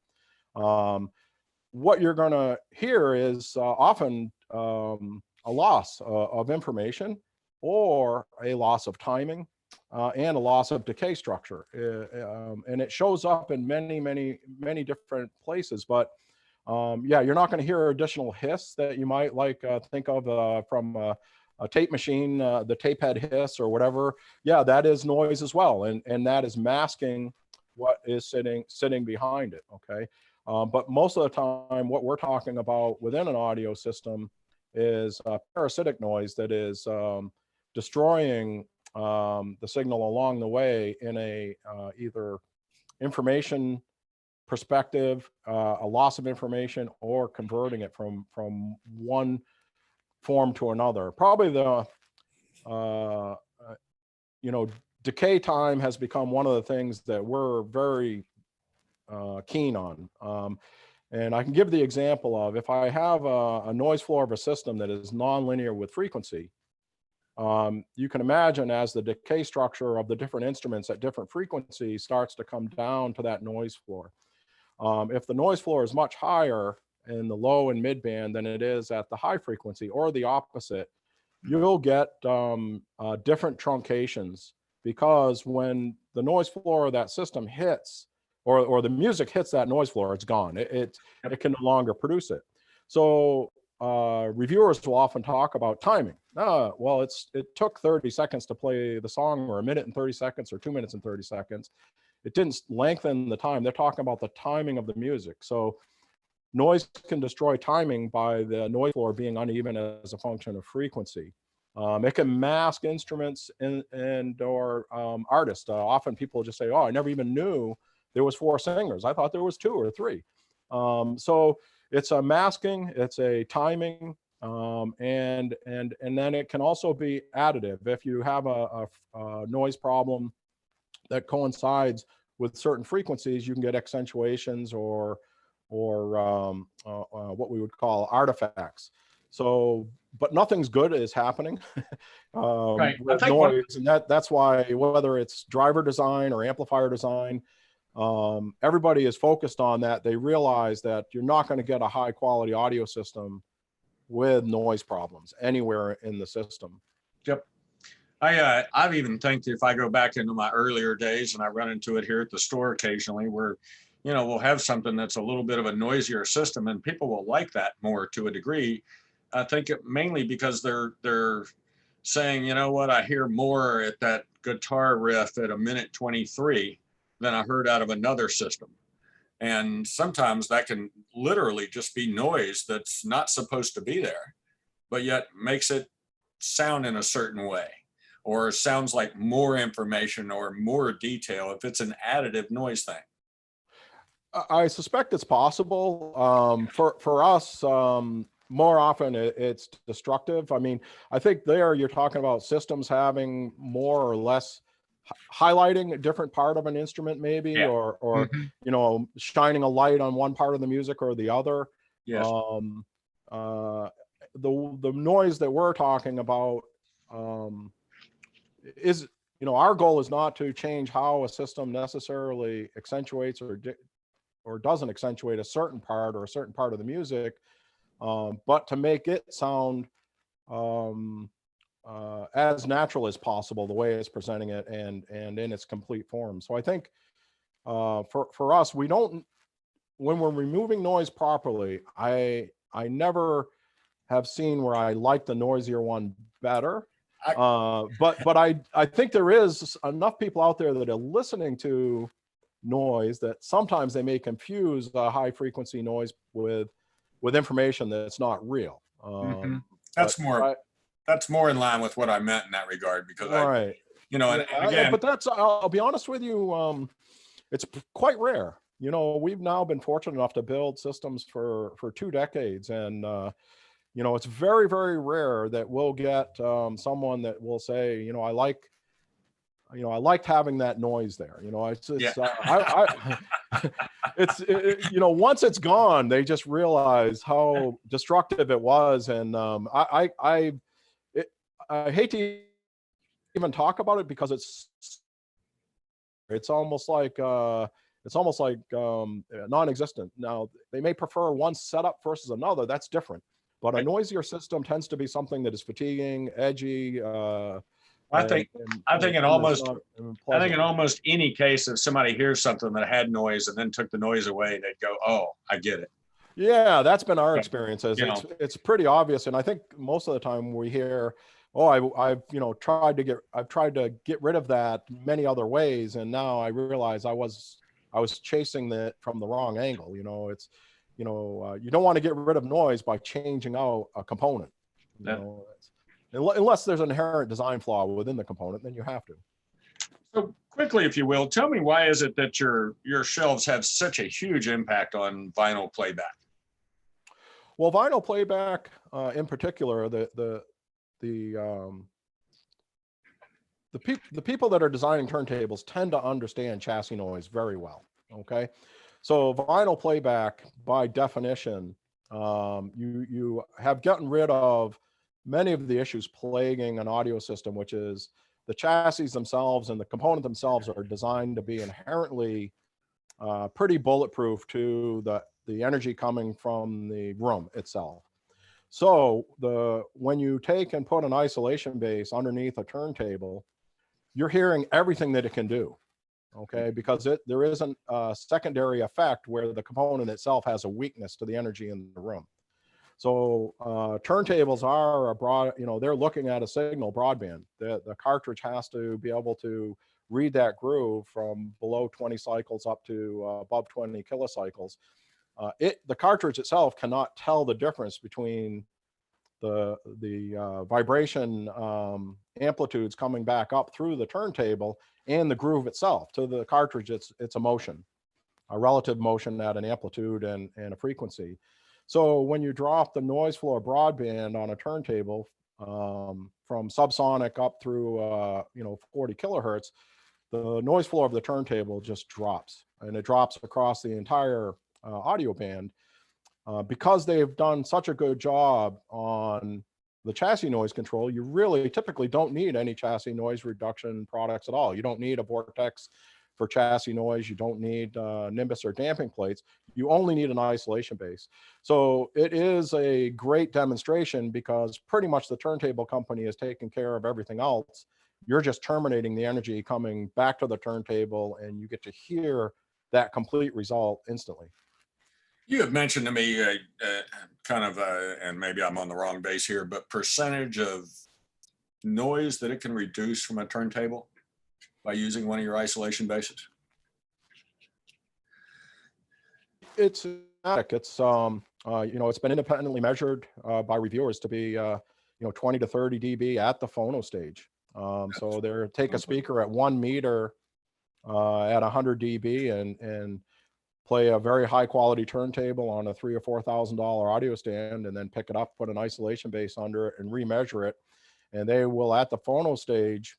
What you're going to hear is often a loss of information or a loss of timing and a loss of decay structure. And it shows up in many different places. But yeah, you're not going to hear additional hiss that you might think of from a tape machine, the tape head hiss or whatever. Yeah, that is noise as well. And that is masking what is sitting behind it, okay? But most of the time, what we're talking about within an audio system is parasitic noise that is destroying the signal along the way in a either information perspective, a loss of information, or converting it from one form to another. Probably the decay time has become one of the things that we're very keen on. And I can give the example of if I have a noise floor of a system that is nonlinear with frequency, you can imagine as the decay structure of the different instruments at different frequencies starts to come down to that noise floor. If the noise floor is much higher in the low and mid band than it is at the high frequency, or the opposite. You'll get different truncations, because when the noise floor of that system hits, or the music hits that noise floor, it's gone. It can no longer produce it. So reviewers will often talk about timing. Well, it took 30 seconds to play the song, or a minute and 30 seconds, or 2 minutes and 30 seconds. It didn't lengthen the time. They're talking about the timing of the music. So noise can destroy timing by the noise floor being uneven as a function of frequency. It can mask instruments or artists. Often people just say, "Oh, I never even knew there was 4 singers. I thought there was 2 or 3." So it's a masking, it's a timing, and then it can also be additive. If you have a noise problem that coincides with certain frequencies, you can get accentuations or what we would call artifacts. So, but nothing's good is happening Right. with noise, and that's why, whether it's driver design or amplifier design, everybody is focused on that. They realize that you're not going to get a high quality audio system with noise problems anywhere in the system. Yep. I've even think if I go back into my earlier days, and I run into it here at the store occasionally, where, you know, we'll have something that's a little bit of a noisier system, and people will like that more to a degree. I think it mainly because they're saying, you know what, I hear more at that guitar riff at 1:23 than I heard out of another system. And sometimes that can literally just be noise that's not supposed to be there, but yet makes it sound in a certain way, or sounds like more information or more detail if it's an additive noise thing. I suspect it's possible. For us, more often it's destructive. I mean, I think there you're talking about systems having more or less highlighting a different part of an instrument, maybe, Yeah. or Mhm. you know, shining a light on one part of the music or the other. Yes. The noise that we're talking about is, you know, our goal is not to change how a system necessarily accentuates or doesn't accentuate a certain part or a certain part of the music, but to make it sound as natural as possible, the way it's presenting it, and in its complete form. So I think for us, we don't, when we're removing noise properly, I never have seen where I like the noisier one better. But I think there is enough people out there that are listening to noise that sometimes they may confuse the high frequency noise with information that's not real. Mhm. That's more in line with what I meant in that regard, because right. you know, and again, But that's, I'll be honest with you, it's quite rare. You know, we've now been fortunate enough to build systems for 2 decades, and you know, it's very, very rare that we'll get someone that will say, you know, I liked having that noise there. You know, it's yeah. you know, once it's gone, they just realize how destructive it was, and I hate to even talk about it, because it's almost like non-existent. Now, they may prefer one setup versus another. That's different. But a noisier system tends to be something that is fatiguing, edgy. I think in almost any case, if somebody hears something that had noise and then took the noise away, they'd go, "Oh, I get it." Yeah, that's been our experiences. You know. It's pretty obvious, and I think most of the time we hear, "Oh, I've you know tried to get rid of that many other ways, and now I realize I was chasing that from the wrong angle." You know, it's, you know, you don't want to get rid of noise by changing out a component. You know, unless there's an inherent design flaw within the component, then you have to. So quickly, if you will, tell me, why is it that your shelves have such a huge impact on vinyl playback? Well, vinyl playback, in particular, the people that are designing turntables tend to understand chassis noise very well. Okay, so vinyl playback, by definition, you have gotten rid of many of the issues plaguing an audio system, which is the chassis themselves and the component themselves are designed to be inherently pretty bulletproof to the the energy coming from the room itself. So when you take and put an isolation base underneath a turntable, you're hearing everything that it can do, okay? Because there isn't a secondary effect where the component itself has a weakness to the energy in the room. So turntables are a broad, they're looking at a signal broadband. The cartridge has to be able to read that groove from below 20 cycles up to above 20 kilocycles. The cartridge itself cannot tell the difference between the vibration amplitudes coming back up through the turntable and the groove itself. To the cartridge, it's a motion, a relative motion at an amplitude and a frequency. So when you drop the noise floor broadband on a turntable from subsonic up through 40 kilohertz, the noise floor of the turntable just drops, and it drops across the entire audio band. Because they've done such a good job on the chassis noise control, you really typically don't need any chassis noise reduction products at all. You don't need a vortex for chassis noise. You don't need Nimbus or damping plates. You only need an isolation base. So it is a great demonstration because pretty much the turntable company is taking care of everything else. You're just terminating the energy coming back to the turntable, and you get to hear that complete result instantly. You have mentioned to me and maybe I'm on the wrong base here, but percentage of noise that it can reduce from a turntable by using one of your isolation bases? It's it's been independently measured by reviewers to be 20 to 30 dB at the phono stage. So take a speaker at 1 meter at 100 dB and play a very high quality turntable on a $3,000 or $4,000 audio stand, and then pick it up, put an isolation base under it, and remeasure it. And they will, at the phono stage,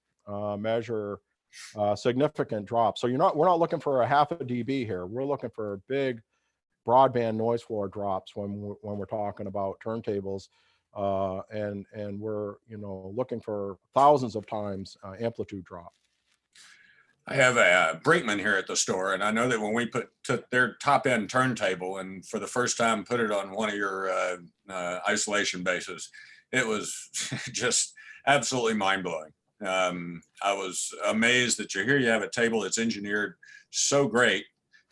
measure significant drops. So we're not looking for a half a dB here. We're looking for big broadband noise floor drops when we're talking about turntables, and we're looking for thousands of times amplitude drop. I have a Brinkman here at the store, and I know that when we took their top end turntable and for the first time put it on one of your isolation bases, it was just absolutely mind blowing. I was amazed that you have a table that's engineered so great,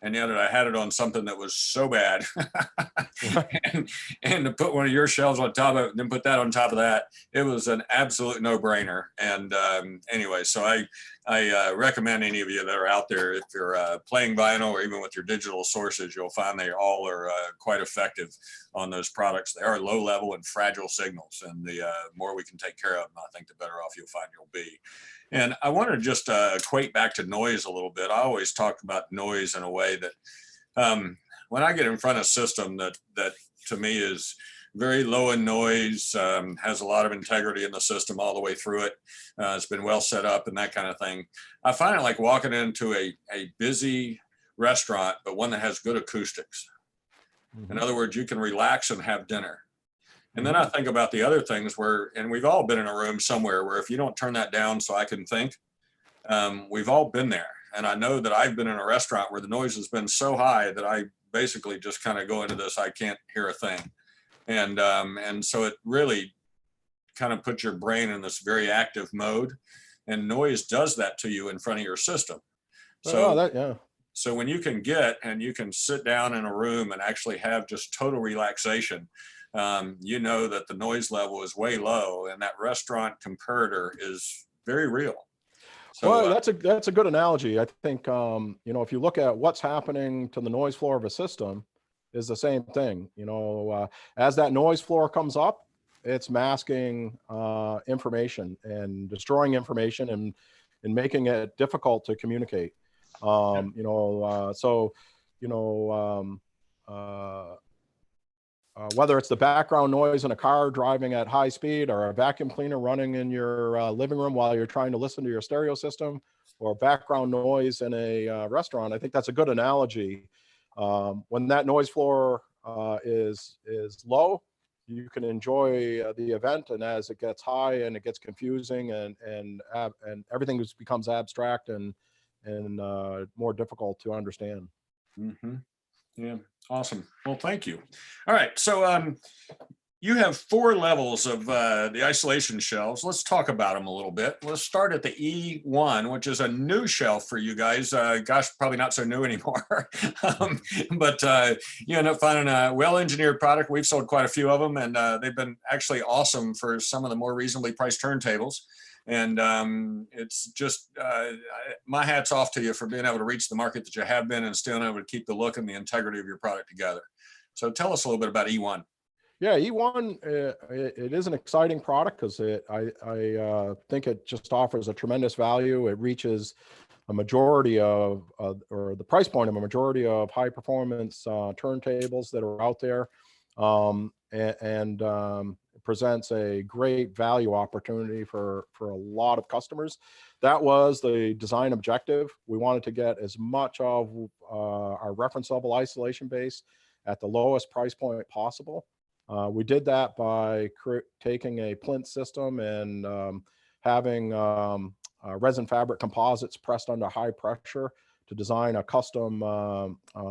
and yet I had it on something that was so bad. and to put one of your shelves on top of it and then put that on top of that, it was an absolute no-brainer. And anyway, so I recommend any of you that are out there, if you're playing vinyl or even with your digital sources, you'll find they all are quite effective on those products. They are low level and fragile signals, and the more we can take care of them, I think the better off you'll find you'll be. And I want to just equate back to noise a little bit. I always talk about noise in a way that when I get in front of a system that to me is very low in noise, has a lot of integrity in the system all the way through it, it's been well set up and that kind of thing, I find it like walking into a busy restaurant, but one that has good acoustics. Mm-hmm. In other words, you can relax and have dinner. And then I think about the other things and we've all been in a room somewhere where if you don't turn that down so I can think, we've all been there. And I know that I've been in a restaurant where the noise has been so high that I basically just kind of go into this, I can't hear a thing. And so it really kind of puts your brain in this very active mode, and noise does that to you in front of your system. So, so when you can sit down in a room and actually have just total relaxation, you know that the noise level is way low, and that restaurant comparator is very real. So, well, that's a good analogy. I think if you look at what's happening to the noise floor of a system, is the same thing. As that noise floor comes up, it's masking information and destroying information and making it difficult to communicate. Whether it's the background noise in a car driving at high speed, or a vacuum cleaner running in your living room while you're trying to listen to your stereo system, or background noise in a restaurant, I think that's a good analogy. When that noise floor is low, you can enjoy the event, and as it gets high and it gets confusing and everything becomes abstract and more difficult to understand. Mm-hmm. Yeah, awesome. Well, thank you. All right, so you have 4 levels of the isolation shelves. Let's talk about them a little bit. Let's start at the E1, which is a new shelf for you guys. Gosh, probably not so new anymore. um, but you end up finding a well-engineered product. We've sold quite a few of them, and they've been actually awesome for some of the more reasonably priced turntables. And it's just my hat's off to you for being able to reach the market that you have been and still able to keep the look and the integrity of your product together. So tell us a little bit about E1. Yeah, E1, it is an exciting product because I think it just offers a tremendous value. It reaches a majority of, or the price point of a majority of high performance turntables that are out there, and presents a great value opportunity for a lot of customers. That was the design objective. We wanted to get as much of our reference level isolation base at the lowest price point possible. We did that by taking a plinth system and having resin fabric composites pressed under high pressure to design a custom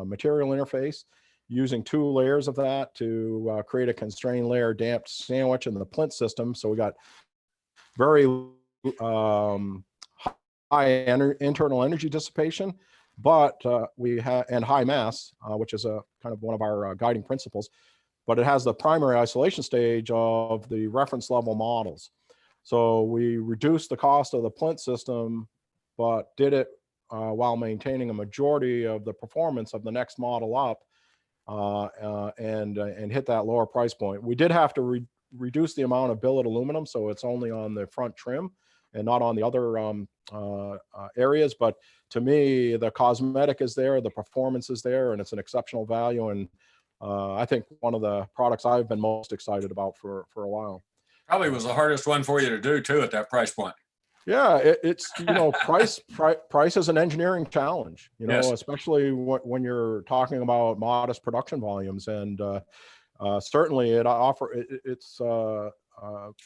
material interface, using 2 layers of that to create a constrained layer damped sandwich in the plinth system. So we got very high internal energy dissipation, but we have, and high mass, which is a kind of one of our guiding principles. But it has the primary isolation stage of the reference level models. So we reduced the cost of the plinth system, but did it while maintaining a majority of the performance of the next model up, and hit that lower price point. We did have to reduce the amount of billet aluminum, so it's only on the front trim and not on the other areas. But to me, the cosmetic is there, the performance is there, and it's an exceptional value. And I think one of the products I've been most excited about for a while. Probably was the hardest one for you to do too at that price point. Yeah, it's price is an engineering challenge, Yes. especially when you're talking about modest production volumes, and certainly it's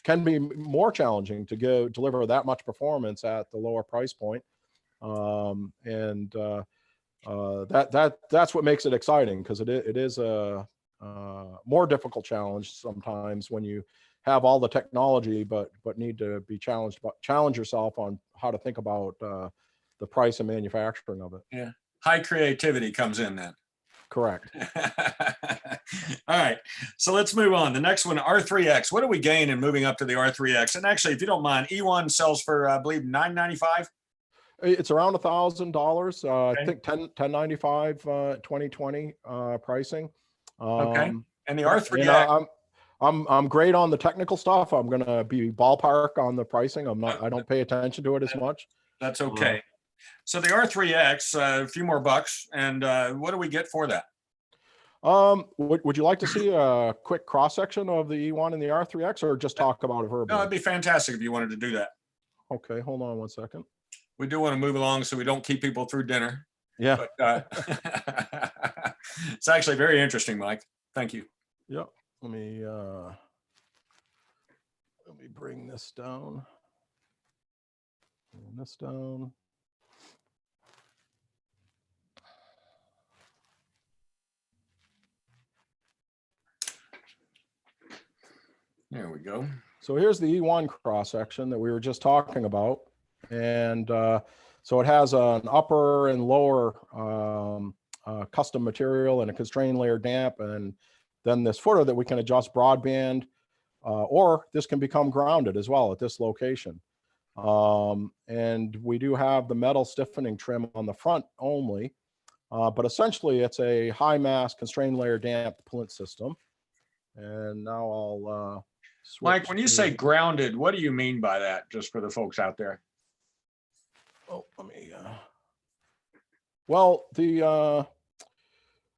can be more challenging to deliver that much performance at the lower price point, and that's what makes it exciting, because it is a more difficult challenge sometimes when you have all the technology, but need to be challenge yourself on how to think about the price and manufacturing of it. Yeah. High creativity comes in then. Correct. All right. So let's move on. The next one, R3X. What do we gain in moving up to the R3X? And actually, if you don't mind, E1 sells for, I believe, $995. It's around $1,000. Okay. I think 1095 2020 pricing. Okay. And the Yeah, R3X. and I'm great on the technical stuff. I'm gonna be ballpark on the pricing. I don't pay attention to it as much. That's okay. So the R3X, a few more bucks, and what do we get for that? Would you like to see a quick cross section of the E1 and the R3X, or just talk about it verbally? No, it'd be fantastic if you wanted to do that. Okay, hold on one second. We do want to move along so we don't keep people through dinner. Yeah. But it's actually very interesting, Mike. Thank you. Yeah. Let me bring this down. Bring this down. There we go. So here's the E1 cross section that we were just talking about. And so it has an upper and lower custom material and a constrained layer damp, and then this footer that we can adjust broadband, or this can become grounded as well at this location. And we do have the metal stiffening trim on the front only, but essentially it's a high mass constrained layer damp plinth system. And now I'll Mike, when you say grounded, what do you mean by that, just for the folks out there? Oh, let me, well,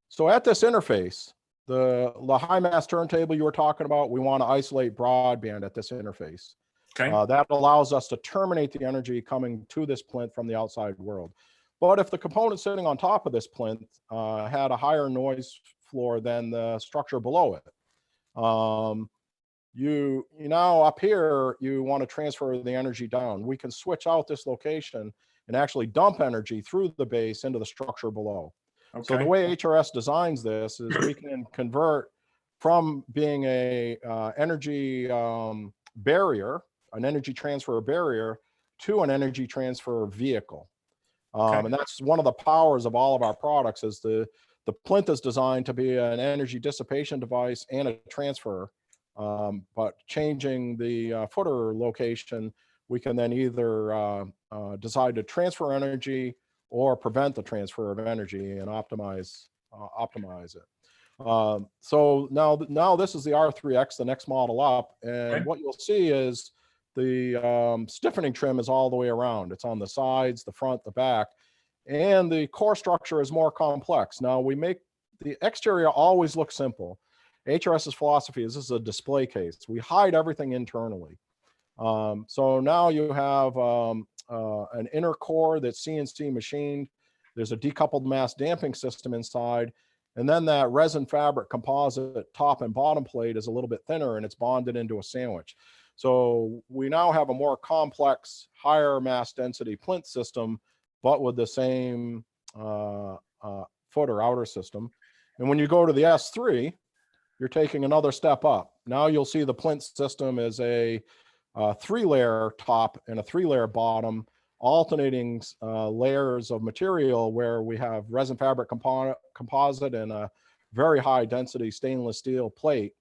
so at this interface, the high mass turntable you were talking about, we want to isolate broadband at this interface. Okay. That allows us to terminate the energy coming to this plinth from the outside world. But if the component sitting on top of this plinth had a higher noise floor than the structure below it, you now up here, you want to transfer the energy down. We can switch out this location and actually dump energy through the base into the structure below. So the Okay. way HRS designs this is we can convert from being a energy barrier, an energy transfer barrier, to an energy transfer vehicle. Okay. And that's one of the powers of all of our products is the plinth is designed to be an energy dissipation device and a transfer. But changing the footer location, we can then either decide to transfer energy or prevent the transfer of energy and optimize it. So now this is the R3X, the next model up, and Okay. what you'll see is the stiffening trim is all the way around. It's on the sides, the front, the back, and the core structure is more complex. Now we make the exterior always look simple. HRS's philosophy is this is a display case. We hide everything internally. So now you have an inner core that's CNC machined. There's a decoupled mass damping system inside. And then that resin fabric composite top and bottom plate is a little bit thinner and it's bonded into a sandwich. So we now have a more complex, higher mass density plinth system, but with the same footer outer system. And when you go to the S3, you're taking another step up. Now you'll see the plinth system is a 3-layer top and a 3-layer bottom, alternating layers of material where we have resin fabric composite and a very high density stainless steel plate,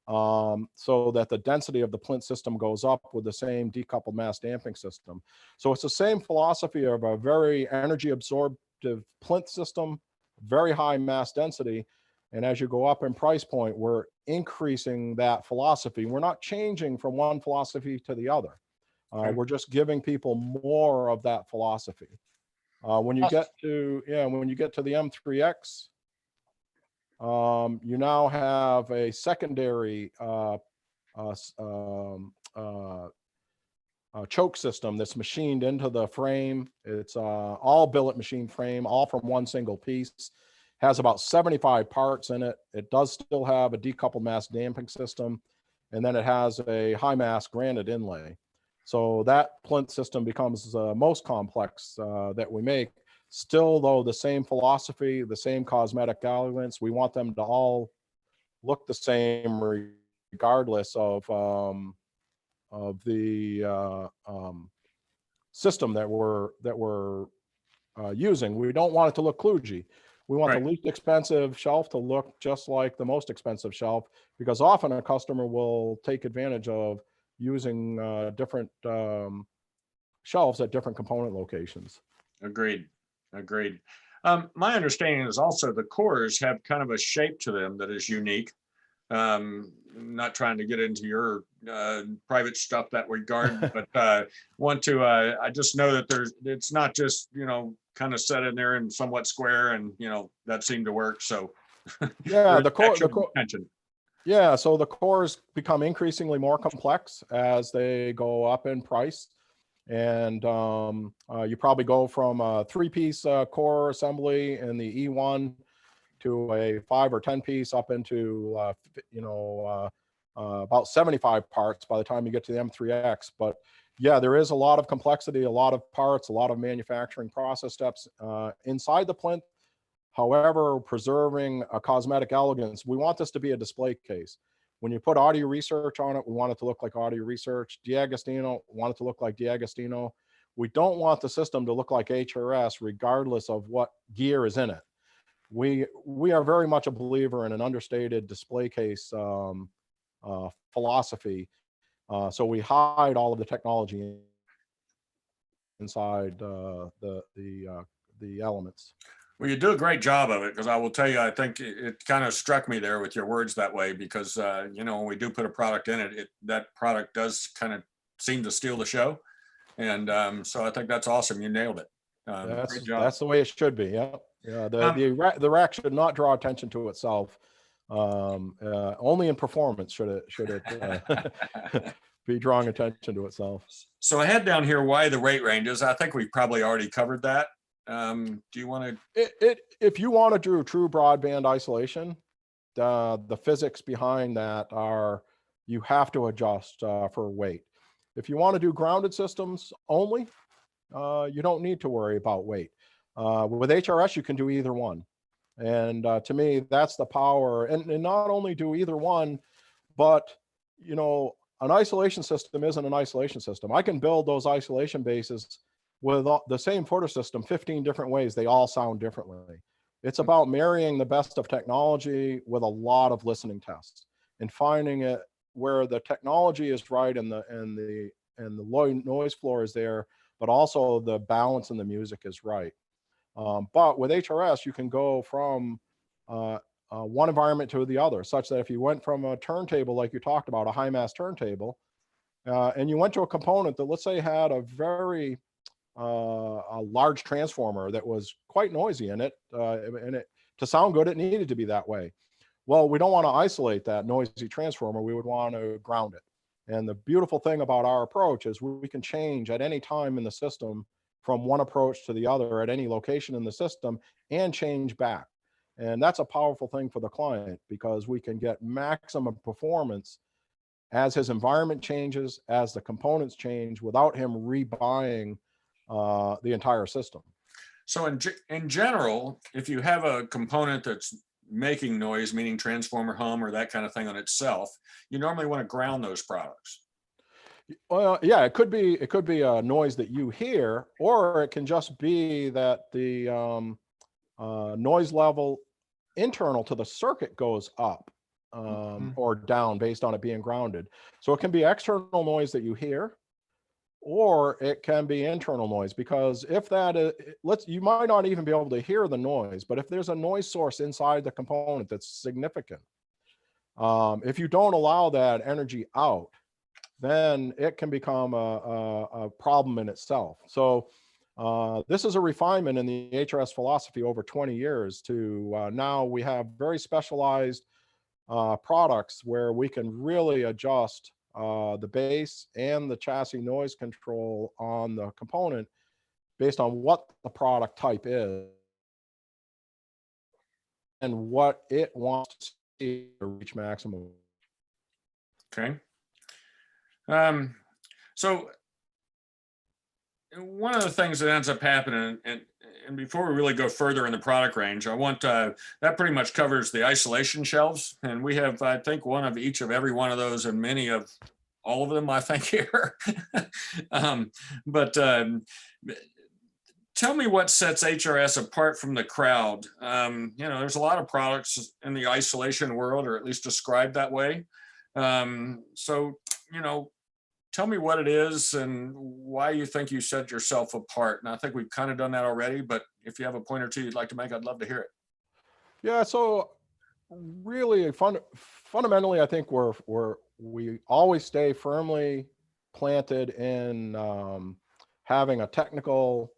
so that the density of the plinth system goes up with the same decoupled mass damping system. So it's the same philosophy of a very energy absorptive plinth system, very high mass density. And as you go up in price point, we're increasing that philosophy. We're not changing from one philosophy to the other. Okay. We're just giving people more of that philosophy. When you get to the M3X, you now have a secondary choke system that's machined into the frame. It's all billet machine frame, all from one single piece. Has about 75 parts in it. It does still have a decoupled mass damping system, and then it has a high mass granite inlay. So that plinth system becomes the most complex that we make. Still, though, the same philosophy, the same cosmetic elements. We want them to all look the same regardless of the system that we're using. We don't want it to look kludgy. We want Right. the least expensive shelf to look just like the most expensive shelf, because often a customer will take advantage of using different shelves at different component locations. Agreed. Agreed. My understanding is also the cores have kind of a shape to them that is unique. Not trying to get into your private stuff that regard, but I just know that it's not just, kind of set in there and somewhat square and, that seemed to work. So Yeah, there's attention. Yeah, so the cores become increasingly more complex as they go up in price. And you probably go from a 3-piece core assembly in the E1 to a 5 or 10 piece up into about 75 parts by the time you get to the M3X. But yeah, there is a lot of complexity, a lot of parts, a lot of manufacturing process steps inside the plinth. However, preserving a cosmetic elegance, we want this to be a display case. When you put audio research on it, we want it to look like audio research. D'Agostino, want it to look like D'Agostino. We don't want the system to look like HRS regardless of what gear is in it. We are very much a believer in an understated display case philosophy. So we hide all of the technology inside the elements. Well, you do a great job of it, because I will tell you, I think it kind of struck me there with your words that way, because, when we do put a product in it, that product does kind of seem to steal the show. And so I think that's awesome. You nailed it. Great job. That's the way it should be. Yeah. Yeah. The rack should not draw attention to itself. Only in performance should it be drawing attention to itself. So I had down here why the rate ranges. I think we've probably already covered that. Do you want to? If you want to do true broadband isolation, the physics behind that are you have to adjust for weight. If you want to do grounded systems only, you don't need to worry about weight. With HRS, you can do either one. And to me, that's the power. And not only do either one, but, you know, an isolation system isn't an isolation system. I can build those isolation bases with the same footer system 15 different ways. They all sound differently. It's about marrying the best of technology with a lot of listening tests and finding it where the technology is right and the low noise floor is there, but also the balance in the music is right. But with HRS, you can go from one environment to the other, such that if you went from a turntable, like you talked about, a high mass turntable, and you went to a component that, let's say, had a very a large transformer that was quite noisy in it, and to sound good, it needed to be that way. Well, we don't want to isolate that noisy transformer. We would want to ground it. And the beautiful thing about our approach is we can change at any time in the system from one approach to the other at any location in the system and change back. And that's a powerful thing for the client, because we can get maximum performance as his environment changes, as the components change, without him rebuying the entire system. So in general, if you have a component that's making noise, meaning transformer hum or that kind of thing on itself, you normally want to ground those products. Well, yeah, it could be a noise that you hear, or it can just be that the noise level internal to the circuit goes up or down based on it being grounded. So it can be external noise that you hear, or it can be internal noise, because if that is, you might not even be able to hear the noise, but if there's a noise source inside the component that's significant, if you don't allow that energy out, then it can become a problem in itself. So this is a refinement in the HRS philosophy over 20 years to now we have very specialized products where we can really adjust the base and the chassis noise control on the component based on what the product type is and what it wants to see to reach maximum. Okay. So one of the things that ends up happening, and before we really go further in the product range, I want that pretty much covers the isolation shelves, and we have, I think, one of each of every one of those, and many of all of them, I think, here. But tell me what sets HRS apart from the crowd. You know, there's a lot of products in the isolation world, or at least described that way. So, you know, tell me what it is and why you think you set yourself apart. And I think we've kind of done that already, but if you have a point or two you'd like to make, I'd love to hear it. Yeah, so really fundamentally, I think we always stay firmly planted in having a technical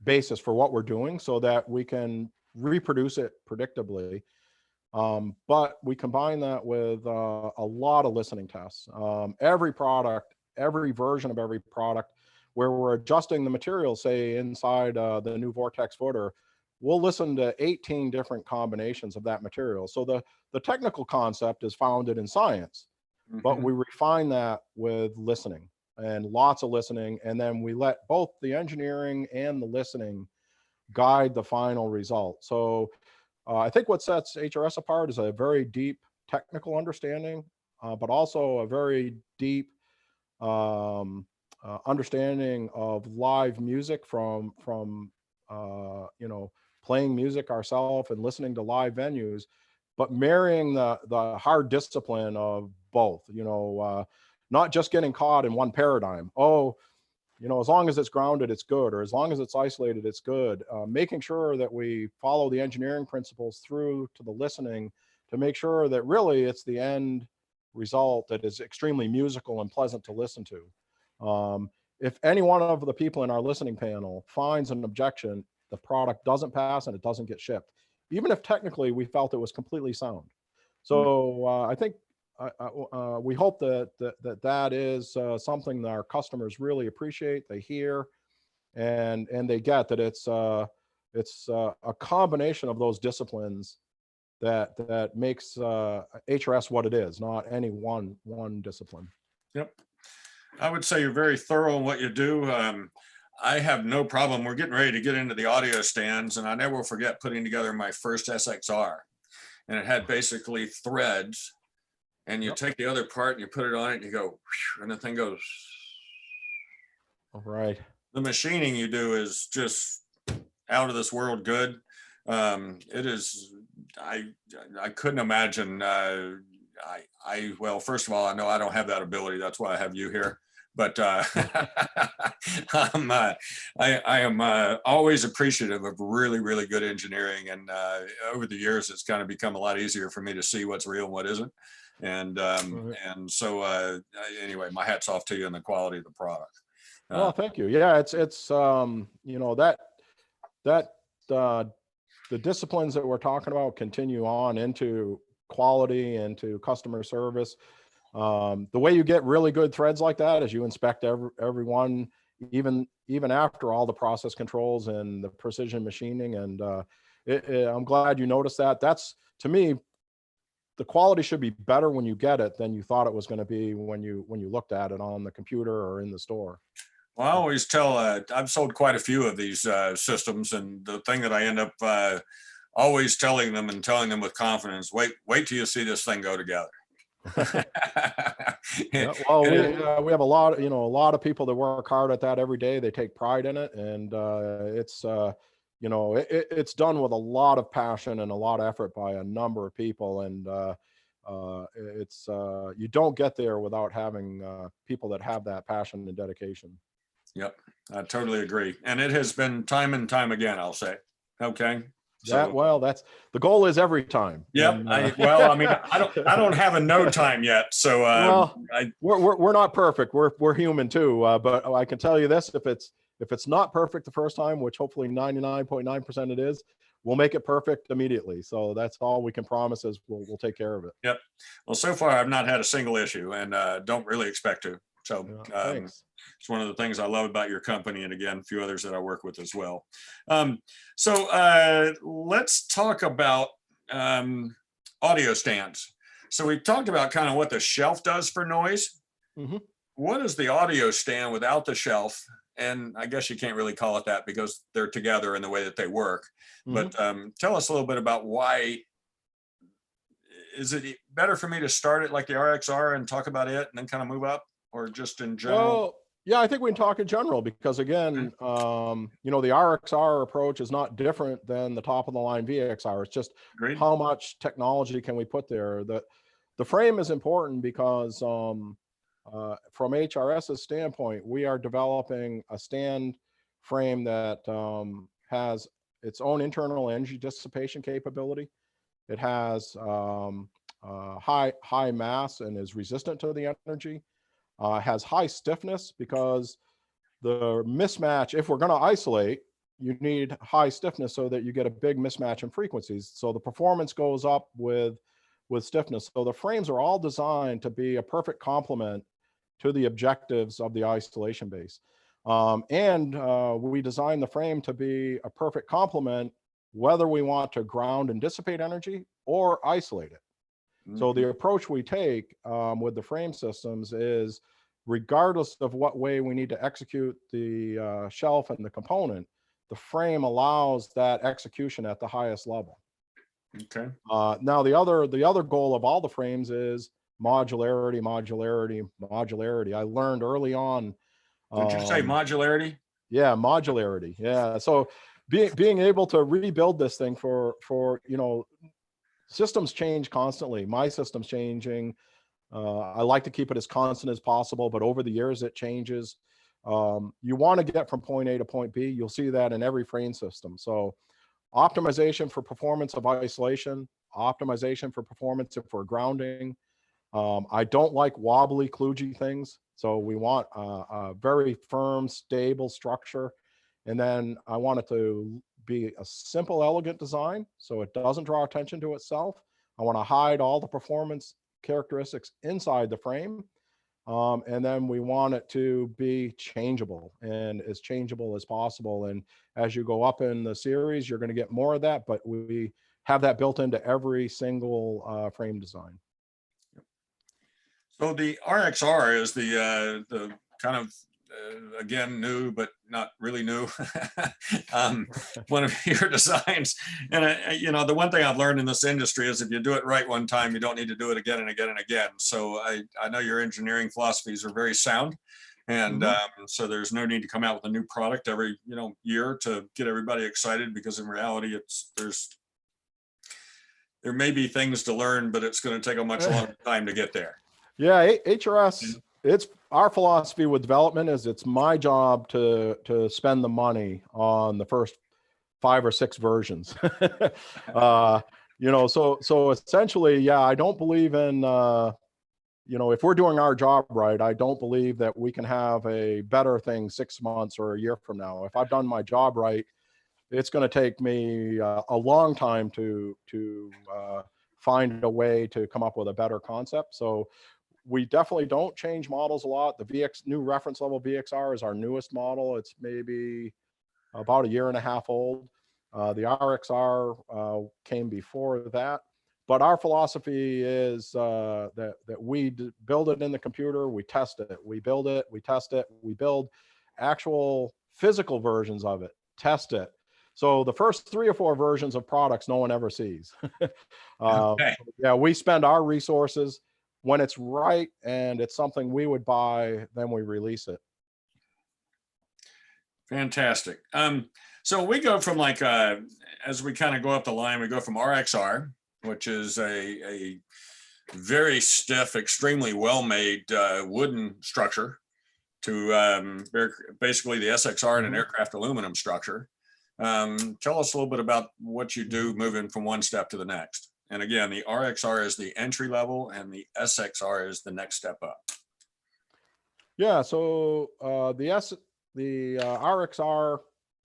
basis for what we're doing so that we can reproduce it predictably. But we combine that with a lot of listening tests. Every product, every version of every product where we're adjusting the material, say inside the new Vortex footer, we'll listen to 18 different combinations of that material. So the technical concept is founded in science, but we refine that with listening and lots of listening. And then we let both the engineering and the listening guide the final result. So I think what sets HRS apart is a very deep technical understanding, but also a very deep understanding of live music from you know, playing music ourselves and listening to live venues, but marrying the hard discipline of both, you know, not just getting caught in one paradigm. Oh, you know, as long as it's grounded, it's good, or as long as it's isolated, it's good. Making sure that we follow the engineering principles through to the listening to make sure that really it's the end result that is extremely musical and pleasant to listen to. If any one of the people in our listening panel finds an objection, the product doesn't pass and it doesn't get shipped, even if technically we felt it was completely sound. So I think we hope that is something that our customers really appreciate, they hear, and they get that it's a combination of those disciplines that makes HRS what it is, not any one discipline. Yep. I would say you're very thorough in what you do. I have no problem. We're getting ready to get into the audio stands, and I never will forget putting together my first SXR. And it had basically threads, and you Yep. take the other part and you put it on it and you go, whew, and the thing goes. All right. The machining you do is just out of this world good. It is, I couldn't imagine. Well, first of all, I know I don't have that ability. That's why I have you here. But I am always appreciative of really, really good engineering. And over the years, it's kind of become a lot easier for me to see what's real and what isn't. And Right. and so anyway, my hat's off to you on the quality of the product. Well, thank you. Yeah, it's you know, that the disciplines that we're talking about continue on into quality, into customer service. The way you get really good threads like that is you inspect everyone, even after all the process controls and the precision machining. And I'm glad you noticed that. That's, to me, the quality should be better when you get it than you thought it was going to be when you looked at it on the computer or in the store. Well, I always tell, I've sold quite a few of these systems, and the thing that I end up always telling them with confidence, wait till you see this thing go together. Yeah, well, we have a lot, a lot of people that work hard at that every day. They take pride in it, and it's it's done with a lot of passion and a lot of effort by a number of people, and it's you don't get there without having people that have that passion and dedication. Yep, I totally agree, and it has been time and time again, I'll say. Okay. Well, that's the goal is every time. Yep. And, I mean, I don't have a no time yet. So well, we're not perfect. We're human too. But I can tell you this: if it's not perfect the first time, which hopefully 99.9% it is, we'll make it perfect immediately. So that's all we can promise is we'll take care of it. Yep. Well, so far I've not had a single issue, and don't really expect to. So thanks. It's one of the things I love about your company, and again, a few others that I work with as well. So let's talk about audio stands. So we talked about kind of what the shelf does for noise. Mm-hmm. What is the audio stand without the shelf? And I guess you can't really call it that because they're together in the way that they work. Mm-hmm. But tell us a little bit about why. Is it better for me to start it like the RXR and talk about it and then kind of move up, or just in general? Well, yeah, I think we can talk in general because again, the RXR approach is not different than the top of the line VXR. It's just how much technology can we put there. The frame is important because from HRS's standpoint, we are developing a stand frame that has its own internal energy dissipation capability. It has high mass and is resistant to the energy. Has high stiffness because the mismatch, if we're going to isolate, you need high stiffness so that you get a big mismatch in frequencies. So the performance goes up with stiffness. So the frames are all designed to be a perfect complement to the objectives of the isolation base. We designed the frame to be a perfect complement whether we want to ground and dissipate energy or isolate it. So the approach we take with the frame systems is, regardless of what way we need to execute the shelf and the component, the frame allows that execution at the highest level. Okay. Now the other goal of all the frames is modularity. I learned early on. Did you say modularity? Yeah, modularity. Yeah. So being able to rebuild this thing for systems change constantly. My system's changing. I like to keep it as constant as possible, but over the years it changes. You want to get from point A to point B. You'll see that in every frame system. So optimization for performance of isolation, optimization for performance if we're grounding. I don't like wobbly, kludgy things. So we want a very firm, stable structure. And then I want it to be a simple, elegant design so it doesn't draw attention to itself. I want to hide all the performance characteristics inside the frame. And then we want it to be changeable and as changeable as possible. And as you go up in the series, you're going to get more of that, but we have that built into every single frame design. So the RXR is the kind of again, new, but not really new, one of your designs. And, you know, the one thing I've learned in this industry is if you do it right one time, you don't need to do it again and again and again. So I know your engineering philosophies are very sound. And so there's no need to come out with a new product every, you know, year to get everybody excited, because in reality, there may be things to learn, but it's going to take a much longer time to get there. Yeah, HRS, it's our philosophy with development is it's my job to spend the money on the first 5 or 6 versions. You know, so essentially, yeah, I don't believe in, you know, if we're doing our job right, I don't believe that we can have a better thing 6 months or a year from now. If I've done my job right, it's going to take me a long time to find a way to come up with a better concept. So we definitely don't change models a lot. The new reference level VXR is our newest model. It's maybe about 1.5 years old. The RXR came before that. But our philosophy is that we build it in the computer, we test it, we build it, we test it, we build actual physical versions of it, test it. So the first 3 or 4 versions of products no one ever sees. Okay. Yeah, we spend our resources. When it's right and it's something we would buy, then we release it. Fantastic. So we go from like, as we kind of go up the line, we go from RXR, which is a very stiff, extremely well-made wooden structure, to basically the SXR and an aircraft aluminum structure. Tell us a little bit about what you do moving from one step to the next. And again, the RXR is the entry level and the SXR is the next step up. Yeah, so the RXR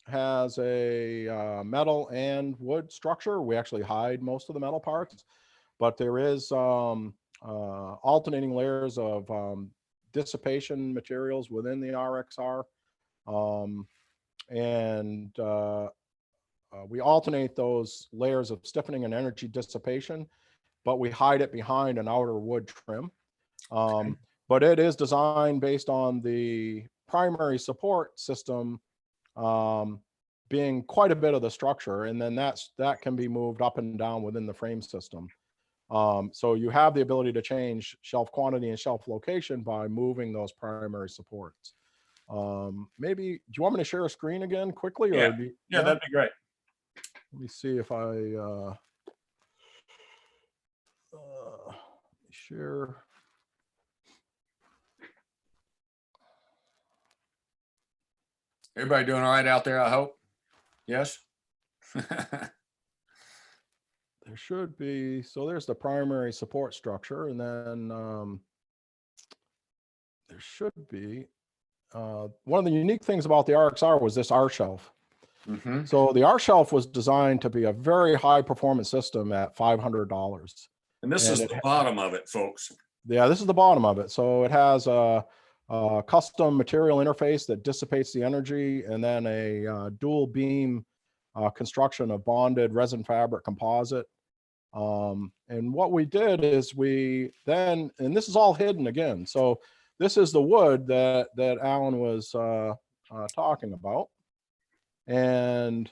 has a metal and wood structure. We actually hide most of the metal parts, but there is alternating layers of dissipation materials within the RXR. We alternate those layers of stiffening and energy dissipation, but we hide it behind an outer wood trim. But it is designed based on the primary support system being quite a bit of the structure, and then that can be moved up and down within the frame system. So you have the ability to change shelf quantity and shelf location by moving those primary supports. Maybe, do you want me to share a screen again quickly? Yeah, or yeah, that'd be great. Let me see if I share. Everybody doing all right out there, I hope? Yes? There should be, so there's the primary support structure, and then there should be, one of the unique things about the RXR was this R shelf. So the R shelf was designed to be a very high performance system at $500. And this is the bottom of it, folks. Yeah, this is the bottom of it. So it has a custom material interface that dissipates the energy, and then a dual beam construction of bonded resin fabric composite. And what we did is and this is all hidden again. So this is the wood that Alan was talking about. And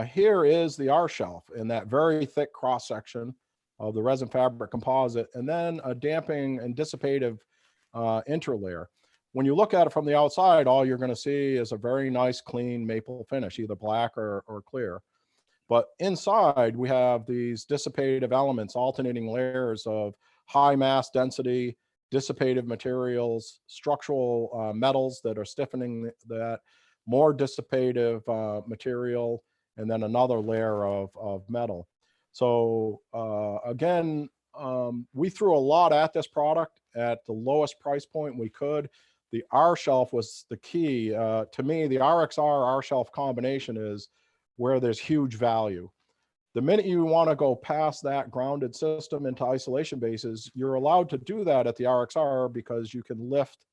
here is the R shelf in that very thick cross section of the resin fabric composite, and then a damping and dissipative interlayer. When you look at it from the outside, all you're going to see is a very nice, clean maple finish, either black or clear. But inside, we have these dissipative elements, alternating layers of high mass density, dissipative materials, structural metals that are stiffening that, more dissipative material, and then another layer of metal. So again, we threw a lot at this product at the lowest price point we could. The R shelf was the key. To me, the RXR R shelf combination is where there's huge value. The minute you want to go past that grounded system into isolation bases, you're allowed to do that at the RXR because you can lift.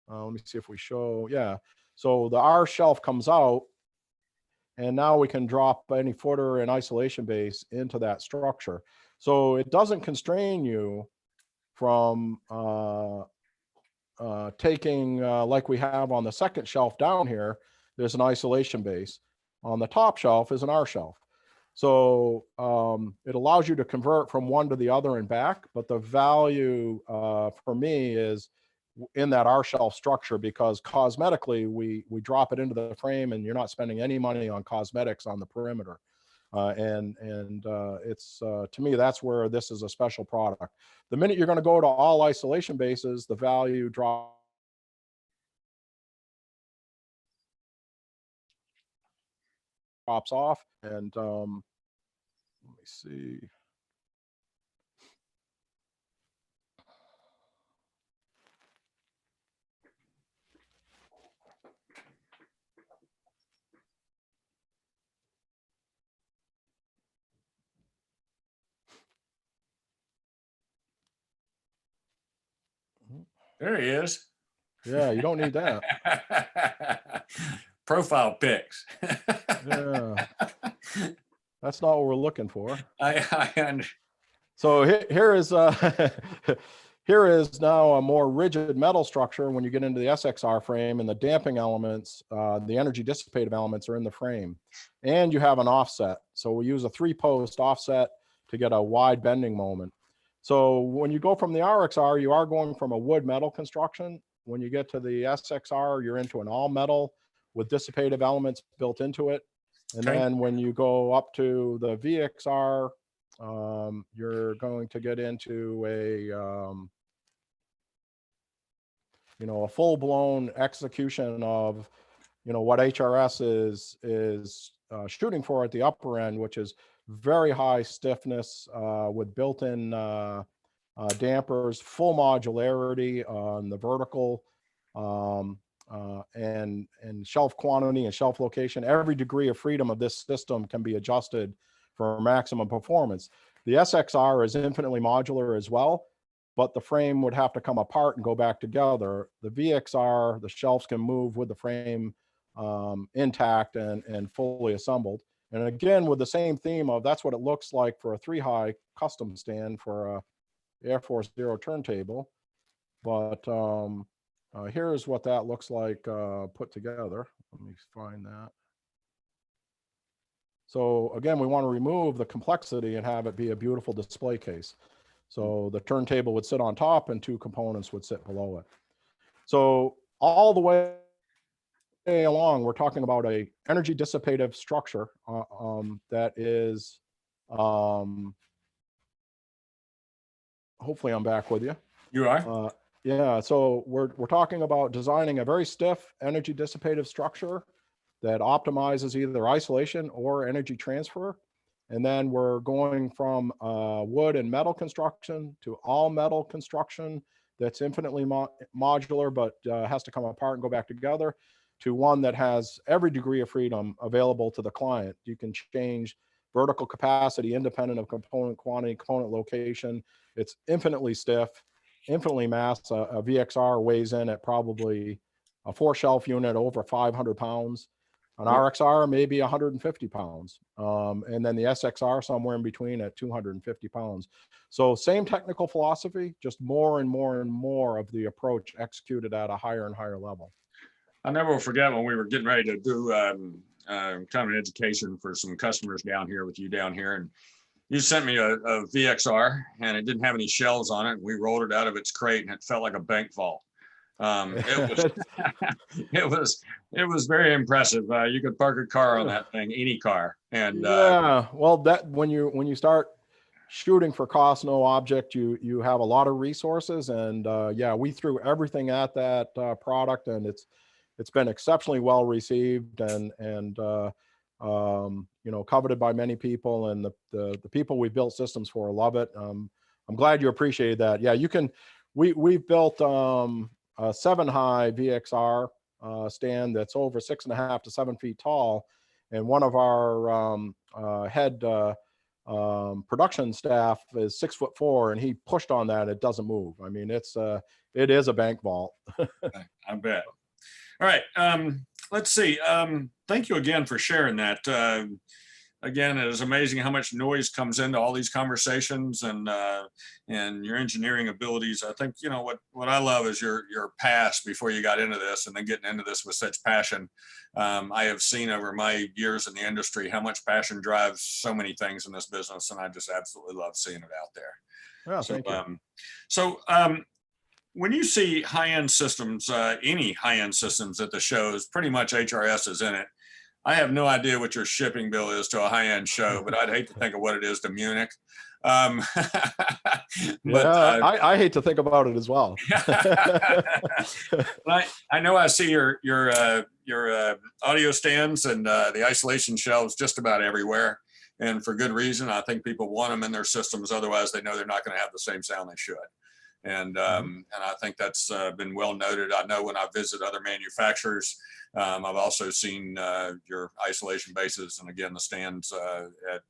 Let me see if we show. Yeah. So the R shelf comes out, and now we can drop any footer and isolation base into that structure. So it doesn't constrain you from taking, like we have on the second shelf down here, there's an isolation base. On the top shelf is an R shelf. So it allows you to convert from one to the other and back, but the value for me is in that R shelf structure, because cosmetically we drop it into the frame and you're not spending any money on cosmetics on the perimeter. It's to me, that's where this is a special product. The minute you're going to go to all isolation bases, the value drops off. And let me see. There he is. Yeah, you don't need that. Profile pics. Yeah, that's not what we're looking for. I So here is here is now a more rigid metal structure. When you get into the SXR frame, and the damping elements, the energy dissipative elements are in the frame, and you have an offset. So we use a 3-post offset to get a wide bending moment. So when you go from the RXR, you are going from a wood metal construction. When you get to the SXR, you're into an all metal with dissipative elements built into it. And Okay. then when you go up to the VXR, you're going to get into a, you know, a full-blown execution of, you know, what HRS is shooting for at the upper end, which is very high stiffness with built-in dampers, full modularity on the vertical, and shelf quantity and shelf location. Every degree of freedom of this system can be adjusted for maximum performance. The SXR is infinitely modular as well, but the frame would have to come apart and go back together. The VXR, the shelves can move with the frame intact and fully assembled. And again, with the same theme of that's what it looks like for a 3-high custom stand for a Air Force Zero turntable. But here's what that looks like put together. Let me find that. So again, we want to remove the complexity and have it be a beautiful display case. So the turntable would sit on top and 2 components would sit below it. So all the way along, we're talking about a energy dissipative structure that is, hopefully I'm back with you. You are? Yeah, so we're talking about designing a very stiff energy dissipative structure that optimizes either isolation or energy transfer. And then we're going from wood and metal construction to all metal construction that's infinitely modular, but has to come apart and go back together, to one that has every degree of freedom available to the client. You can change vertical capacity independent of component quantity, component location. It's infinitely stiff, infinitely mass. A VXR weighs in at probably a 4-shelf unit over 500 pounds. An RXR maybe 150 pounds. And then the SXR somewhere in between at 250 pounds. So same technical philosophy, just more and more and more of the approach executed at a higher and higher level. I'll never forget when we were getting ready to do kind of an education for some customers down here with you down here. And you sent me a VXR and it didn't have any shells on it. And we rolled it out of its crate and it felt like a bank vault. It was very impressive. You could park a car on that thing, any car. And yeah, well, that when you start shooting for cost no object, you have a lot of resources. And yeah, we threw everything at that product, and it's been exceptionally well received and you know, coveted by many people, and the people we built systems for love it. I'm glad you appreciated that. Yeah, you can. We've built a 7-high VXR stand that's over 6.5 to 7 feet tall, and one of our head production staff is 6'4", and he pushed on that. It doesn't move. I mean, it is a bank vault. I bet. All right. Let's see. Thank you again for sharing that. again, it is amazing how much noise comes into all these conversations, and your engineering abilities. I think, you know, what I love is your past before you got into this, and then getting into this with such passion. I have seen over my years in the industry how much passion drives so many things in this business, and I just absolutely love seeing it out there. Yeah, So, thank you. when you see high-end systems, any high-end systems at the shows, pretty much HRS is in it. I have no idea what your shipping bill is to a high-end show, but I'd hate to think of what it is to Munich. Um, but Yeah, I hate to think about it as well. I know I see your audio stands and the isolation shelves just about everywhere, and for good reason. I think people want them in their systems, otherwise they know they're not going to have the same sound they should. And I think that's been well noted. I know when I visit other manufacturers, I've also seen your isolation bases, and again the stands at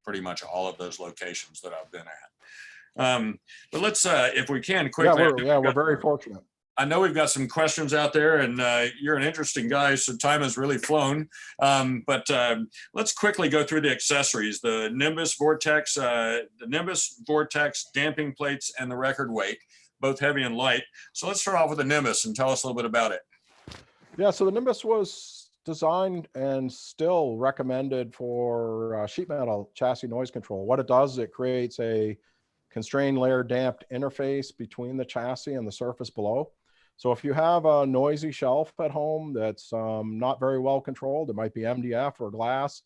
pretty much all of those locations that I've been at. But let's, if we can, quickly. We're very fortunate. I know we've got some questions out there, and you're an interesting guy, so time has really flown. But let's quickly go through the accessories: the Nimbus Vortex, damping plates, and the record weight, both heavy and light. So let's start off with the Nimbus and tell us a little bit about it. Yeah, so the Nimbus was designed and still recommended for sheet metal chassis noise control. What it does is it creates a constrained layer damped interface between the chassis and the surface below. So if you have a noisy shelf at home that's not very well controlled, it might be MDF or glass.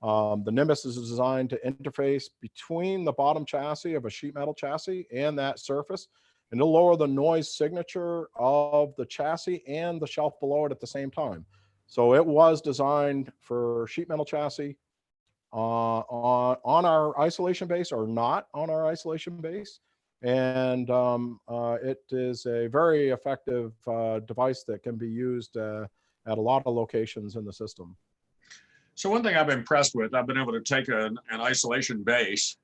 The Nimbus is designed to interface between the bottom chassis of a sheet metal chassis and that surface, and to lower the noise signature of the chassis and the shelf below it at the same time. So it was designed for sheet metal chassis on our isolation base or not on our isolation base. And it is a very effective device that can be used at a lot of locations in the system. So one thing I've been impressed with, I've been able to take an isolation base,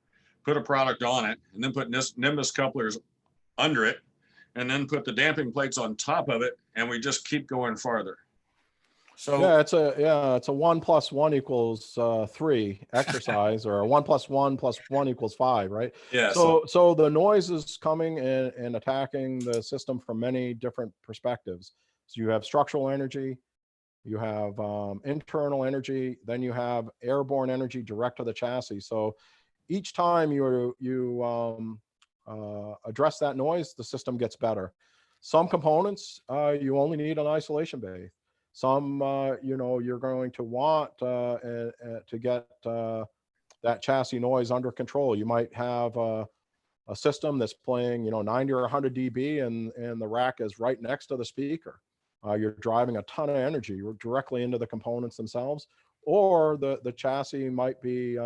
put a product on it, and then put Nimbus couplers under it, and then put the damping plates on top of it, and we just keep going farther. So yeah, it's a 1 + 1 = 3 exercise, or a 1 + 1 + 1 = 5, right? yeah. So the noise is coming and attacking the system from many different perspectives. So you have structural energy, you have internal energy, then you have airborne energy direct to the chassis. So each time you address that noise, the system gets better. Some components you only need an isolation bay. Some, you're going to want to get that chassis noise under control. You might have a system that's playing, 90 or 100 dB, and the rack is right next to the speaker. You're driving a ton of energy directly into the components themselves, or the chassis might be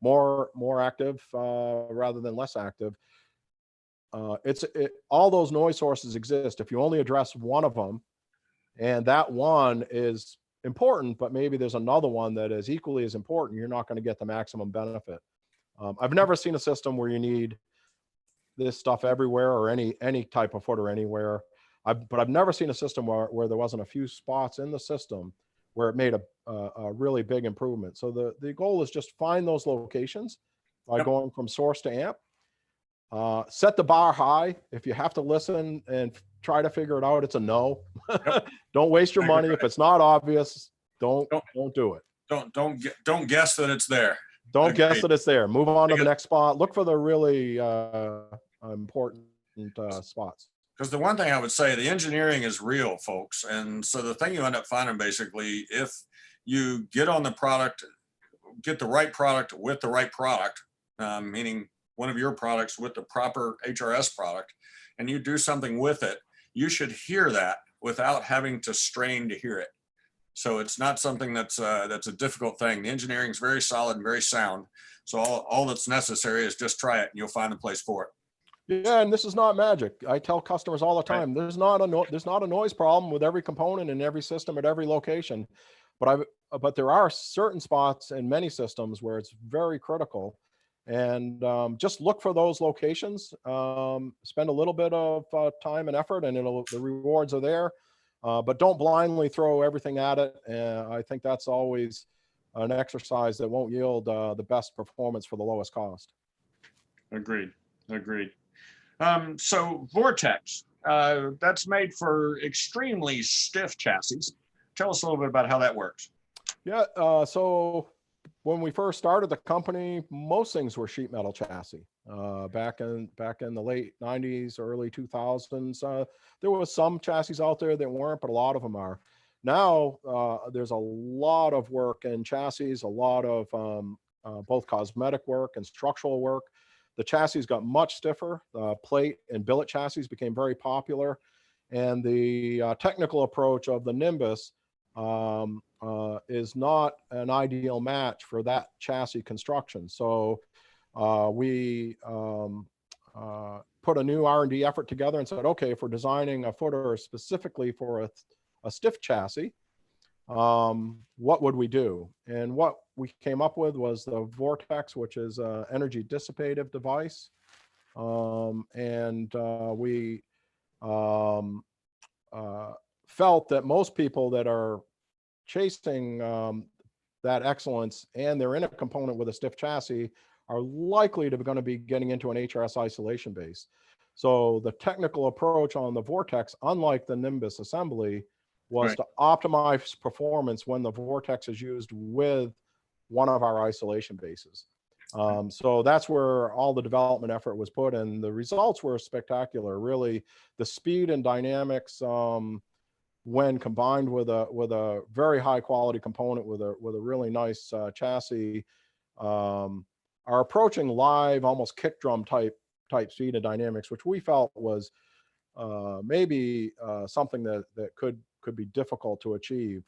more active rather than less active. All those noise sources exist. If you only address one of them, and that one is important, but maybe there's another one that is equally as important, you're not going to get the maximum benefit. I've never seen a system where you need this stuff everywhere, or any type of footer anywhere. But I've never seen a system where there wasn't a few spots in the system where it made a really big improvement. So the goal is just find those locations by going from source to amp. Set the bar high. If you have to listen and try to figure it out, it's a no. Yep. Don't waste your money. If it's not obvious, don't do it. Don't guess that it's there. Don't guess that it's there. Move on to the next spot. Look for the really important spots. Because the one thing I would say, the engineering is real, folks. And so the thing you end up finding, basically, if you get on the product, get the right product with the right product, meaning one of your products with the proper HRS product, and you do something with it, you should hear that without having to strain to hear it. So it's not something that's a difficult thing. The engineering is very solid and very sound. So all that's necessary is just try it, and you'll find a place for it. Yeah, and this is not magic. I tell customers all the time, there's not a noise problem with every component in every system at every location, but there are certain spots in many systems where it's very critical. And just look for those locations. Spend a little bit of time and effort, and the rewards are there. But don't blindly throw everything at it. I think that's always an exercise that won't yield the best performance for the lowest cost. Agreed. Agreed. So Vortex, that's made for extremely stiff chassis. Tell us a little bit about how that works. Yeah, so when we first started the company, most things were sheet metal chassis. Back in the late 90s, early 2000s, there was some chassis out there that weren't, but a lot of them are. Now, there's a lot of work in chassis, a lot of both cosmetic work and structural work. The chassis got much stiffer. Plate and billet chassis became very popular. And the technical approach of the Nimbus is not an ideal match for that chassis construction. So we put a new R&D effort together and said, okay, if we're designing a footer specifically for a stiff chassis, what would we do? And what we came up with was the Vortex, which is an energy dissipative device. We felt that most people that are chasing that excellence and they're in a component with a stiff chassis are likely to going to be getting into an HRS isolation base. So the technical approach on the Vortex, unlike the Nimbus assembly, was to optimize performance when the Vortex is used with one of our isolation bases. So that's where all the development effort was put, and the results were spectacular. Really, the speed and dynamics, when combined with a very high quality component with a really nice chassis, are approaching live, almost kick drum type speed and dynamics, which we felt was maybe something that could be difficult to achieve.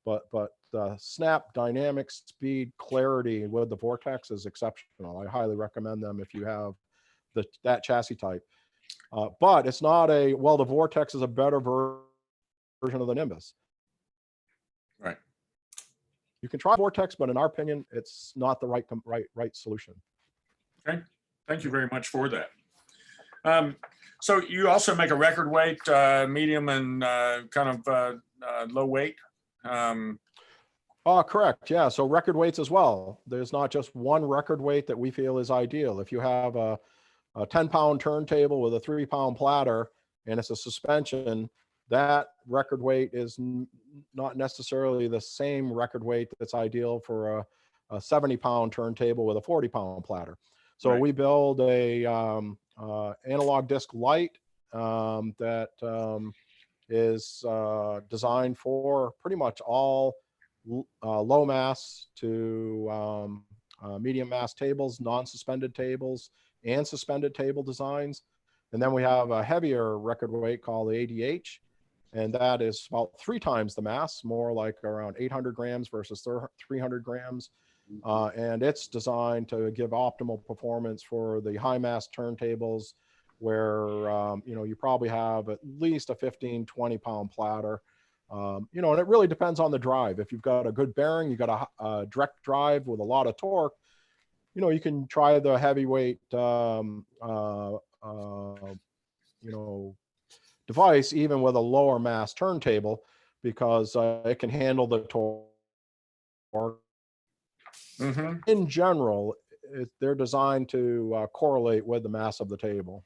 But the snap, dynamics, speed, clarity with the Vortex is exceptional. I highly recommend them if you have that chassis type. But it's not the Vortex is a better version of the Nimbus. Right. You can try Vortex, but in our opinion, it's not the right solution. Okay. Thank you very much for that. So you also make a record weight, medium and kind of low weight. Correct. Yeah. So record weights as well. There's not just one record weight that we feel is ideal. If you have a 10-pound turntable with a 3-pound platter and it's a suspension, that record weight is not necessarily the same record weight that's ideal for a 70-pound turntable with a 40-pound platter. So we build a analog disc light that is designed for pretty much all low mass to medium mass tables, non-suspended tables, and suspended table designs. And then we have a heavier record weight called the ADH, and that is about 3 times the mass, more like around 800 grams versus 300 grams. And it's designed to give optimal performance for the high mass turntables where, you probably have at least a 15, 20-pound platter. And it really depends on the drive. If you've got a good bearing, you've got a direct drive with a lot of torque, you can try the heavyweight, device even with a lower mass turntable because it can handle the torque. Mm-hmm. In general, they're designed to correlate with the mass of the table.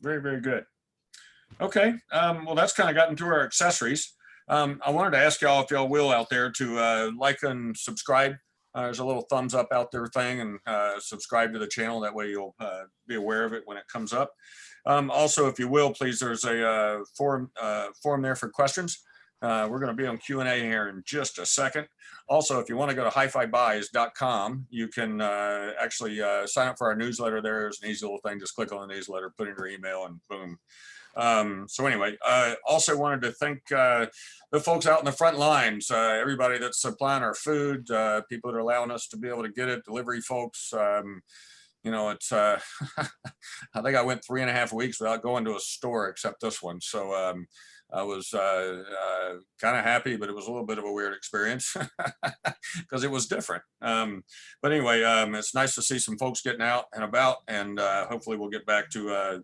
Very, very good. Okay. Well, that's kind of gotten to our accessories. I wanted to ask y'all, if y'all will out there, to like and subscribe. There's a little thumbs up out there thing, and subscribe to the channel. That way you'll be aware of it when it comes up. Also, if you will, please, there's a form there for questions. We're going to be on Q&A here in just a second. Also, if you want to go to hifibuys.com, you can actually sign up for our newsletter there. There's an easy little thing. Just click on the newsletter, put in your email, and boom. So anyway, also wanted to thank the folks out in the front lines, everybody that's supplying our food, people that are allowing us to be able to get it, delivery folks. It's I think I went 3.5 weeks without going to a store except this one. So I was kind of happy, but it was a little bit of a weird experience because it was different. But anyway, it's nice to see some folks getting out and about, and hopefully we'll get back to a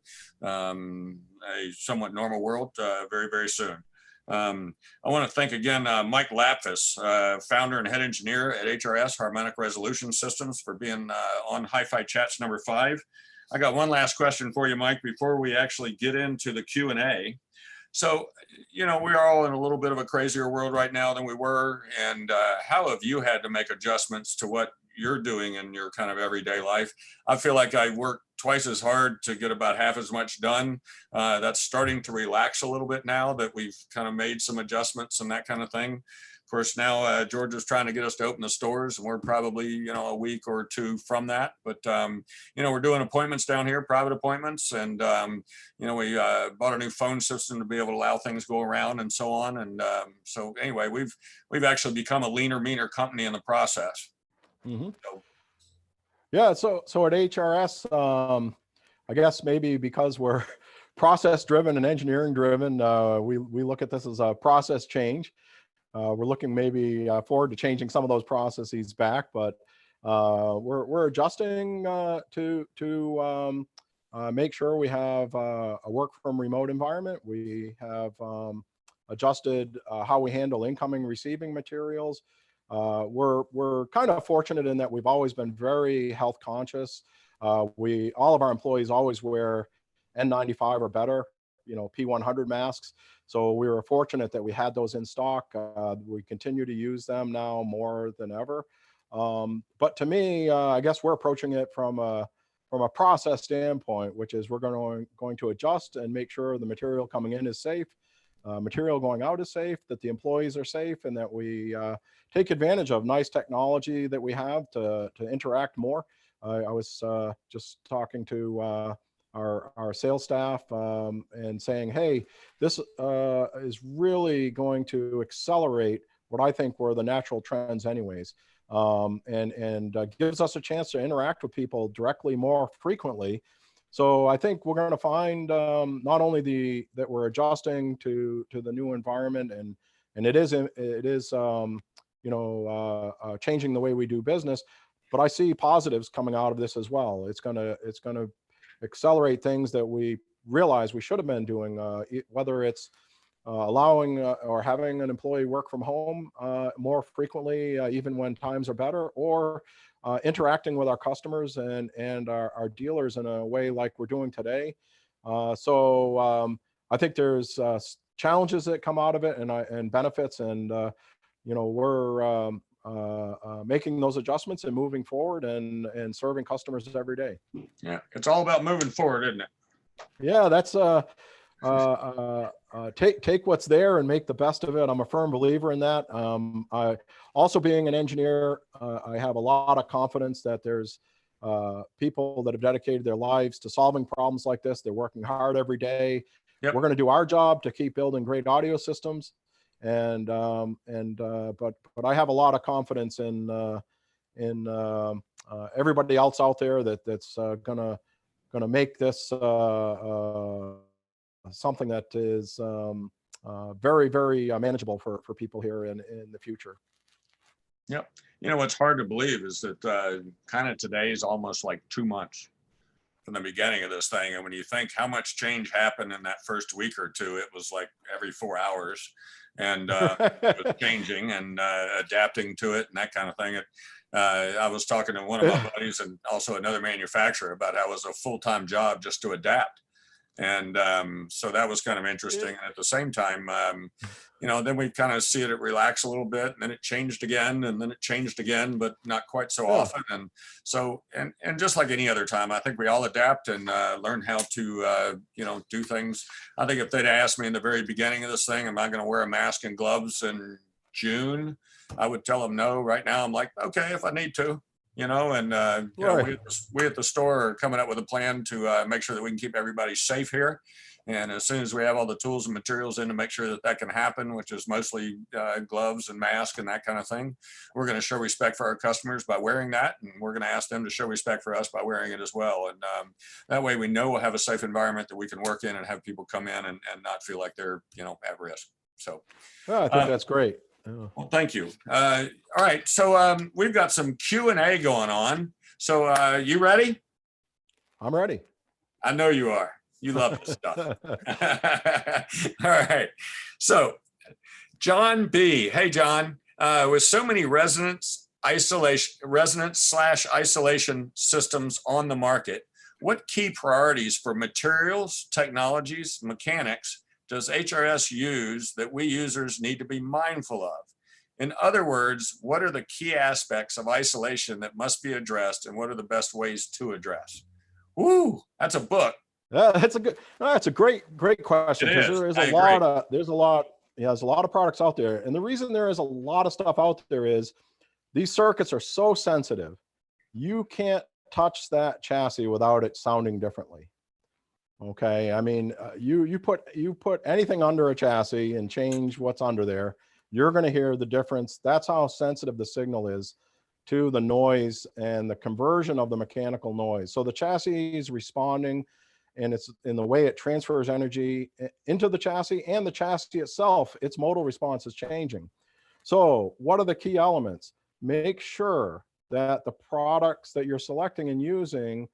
somewhat normal world very, very soon. I want to thank again Mike Latvis, founder and head engineer at HRS Harmonic Resolution Systems, for being on HiFi Chats number 5. I got one last question for you, Mike, before we actually get into the Q&A. So, you know, we are all in a little bit of a crazier world right now than we were. And how have you had to make adjustments to what you're doing in your kind of everyday life? I feel like I work twice as hard to get about half as much done. That's starting to relax a little bit now that we've kind of made some adjustments and that kind of thing. Of course, now Georgia's trying to get us to open the stores, and we're probably, you know, a week or two from that. But, you know, we're doing appointments down here, private appointments. And, you know, we bought a new phone system to be able to allow things to go around and so on. And so anyway, we've actually become a leaner, meaner company in the process. Mm-hmm. So, Yeah, so at HRS, I guess maybe because we're process driven and engineering driven, we look at this as a process change. We're looking maybe forward to changing some of those processes back, but we're adjusting to make sure we have a work from remote environment. We have adjusted how we handle incoming receiving materials. We're kind of fortunate in that we've always been very health conscious. All of our employees always wear N95 or better, you know, P100 masks. So we were fortunate that we had those in stock. We continue to use them now more than ever. But to me, I guess we're approaching it from a process standpoint, which is we're going to adjust and make sure the material coming in is safe, material going out is safe, that the employees are safe, and that we take advantage of nice technology that we have to interact more. I was just talking to our sales staff and saying, hey, this is really going to accelerate what I think were the natural trends anyways, and gives us a chance to interact with people directly more frequently. So I think we're going to find not only that we're adjusting to the new environment, and it is you know, changing the way we do business, but I see positives coming out of this as well. It's going to accelerate things that we realize we should have been doing, whether it's allowing or having an employee work from home more frequently, even when times are better, or interacting with our customers and our dealers in a way like we're doing today. So I think there's challenges that come out of it and benefits, and you know, we're making those adjustments and moving forward and serving customers every day. yeah, it's all about moving forward, isn't it? Yeah, that's take what's there and make the best of it. I'm a firm believer in that. I also, being an engineer, I have a lot of confidence that there's people that have dedicated their lives to solving problems like this. They're working hard every day. Yep. We're going to do our job to keep building great audio systems, but I have a lot of confidence in everybody else out there that's gonna make this something that is very, very manageable for people here in the future. Yep. You know, what's hard to believe is that kind of today is almost like 2 months from the beginning of this thing. And when you think how much change happened in that first week or two, it was like every 4 hours, and it was changing and adapting to it and that kind of thing. I was talking to one of my buddies and also another manufacturer about how it was a full-time job just to adapt. And so that was kind of interesting. And at the same time, you know, then we kind of see it relax a little bit, and then it changed again, and then it changed again, but not quite so often. And so, and just like any other time, I think we all adapt and learn how to, you know, do things. I think if they'd asked me in the very beginning of this thing, am I going to wear a mask and gloves in June, I would tell them no. Right now, I'm like, okay, if I need to. You know, and you know, we at the store are coming up with a plan to make sure that we can keep everybody safe here. And as soon as we have all the tools and materials in to make sure that can happen, which is mostly gloves and masks and that kind of thing, we're going to show respect for our customers by wearing that. And we're going to ask them to show respect for us by wearing it as well. And that way we know we'll have a safe environment that we can work in and have people come in and not feel like they're, you know, at risk. So I think that's great. Well, thank you. All right, so we've got some Q&A going on. So you ready? I'm ready. I know you are. You love this stuff. All right. So John B. Hey, John. With so many resonance slash isolation systems on the market, what key priorities for materials, technologies, mechanics does HRS use that we users need to be mindful of? In other words, what are the key aspects of isolation that must be addressed, and what are the best ways to address? Woo, that's a book. That's a good. That's a great question, It because is. there is I a agree. lot of there's a lot of products out there, and the reason there is a lot of stuff out there is these circuits are so sensitive. You can't touch that chassis without it sounding differently. Okay, I mean, you put anything under a chassis and change what's under there, you're going to hear the difference. That's how sensitive the signal is to the noise and the conversion of the mechanical noise. So the chassis is responding, and it's in the way it transfers energy into the chassis, and the chassis itself, its modal response is changing. So what are the key elements? Make sure that the products that you're selecting and using,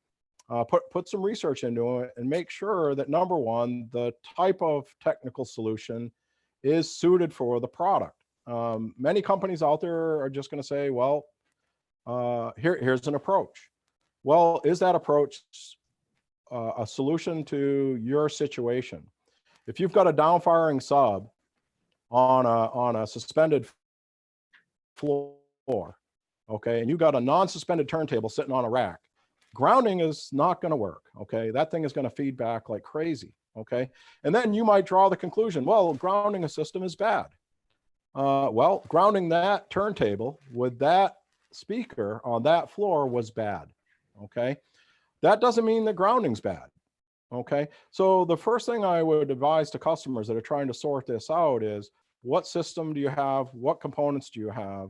put some research into it, and make sure that, number one, the type of technical solution is suited for the product. Many companies out there are just going to say, well, here's an approach. Well, is that approach a solution to your situation? If you've got a downfiring sub on a suspended floor, okay, and you got a non-suspended turntable sitting on a rack, grounding is not going to work. Okay, that thing is going to feed back like crazy. Okay, and then you might draw the conclusion, well, grounding a system is bad. Well, grounding that turntable with that speaker on that floor was bad. Okay, that doesn't mean that grounding's bad. Okay, so the first thing I would advise to customers that are trying to sort this out is, what system do you have? What components do you have?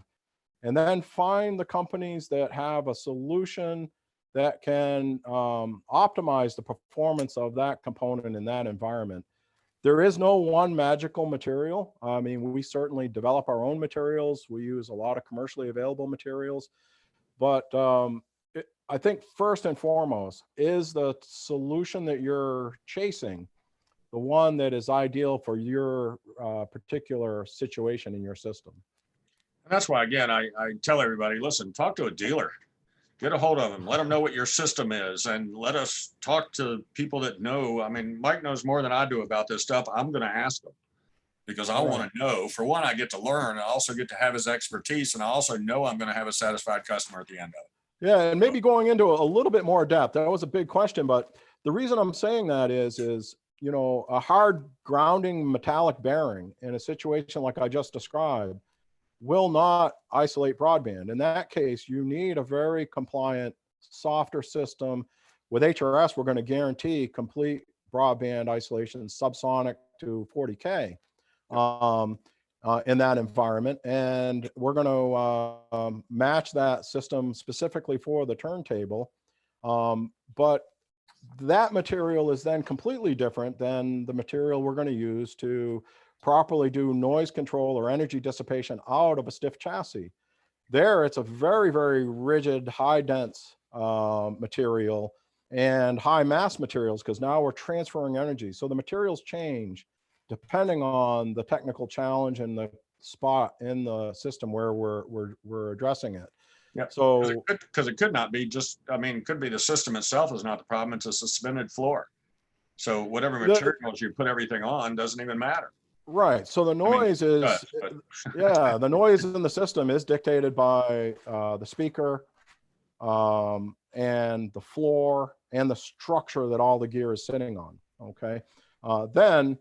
And then find the companies that have a solution that can optimize the performance of that component in that environment. There is no one magical material. I mean, we certainly develop our own materials. We use a lot of commercially available materials, but I think first and foremost, is the solution that you're chasing the one that is ideal for your particular situation in your system? And that's why, again, I tell everybody, listen, talk to a dealer. Get a hold of them. Let them know what your system is, and let us talk to people that know. I mean, Mike knows more than I do about this stuff. I'm going to ask him because I want to know. For one, I get to learn. I also get to have his expertise, and I also know I'm going to have a satisfied customer at the end of it. Yeah, and maybe going into a little bit more depth. That was a big question, but the reason I'm saying that is you know, a hard grounding metallic bearing in a situation like I just described will not isolate broadband. In that case, you need a very compliant, softer system. With HRS, we're going to guarantee complete broadband isolation, subsonic to 40K in that environment. And we're going to match that system specifically for the turntable. But that material is then completely different than the material we're going to use to properly do noise control or energy dissipation out of a stiff chassis. There, it's a very, very rigid, high dense material and high mass materials, because now we're transferring energy. So the materials change depending on the technical challenge and the spot in the system where we're addressing it. Yeah. So because it could not be just, I mean, it could be the system itself is not the problem. It's a suspended floor. So whatever materials you put everything on doesn't even matter. Right. So the noise yeah, the noise in the system is dictated by the speaker and the floor and the structure that all the gear is sitting on. Okay. Then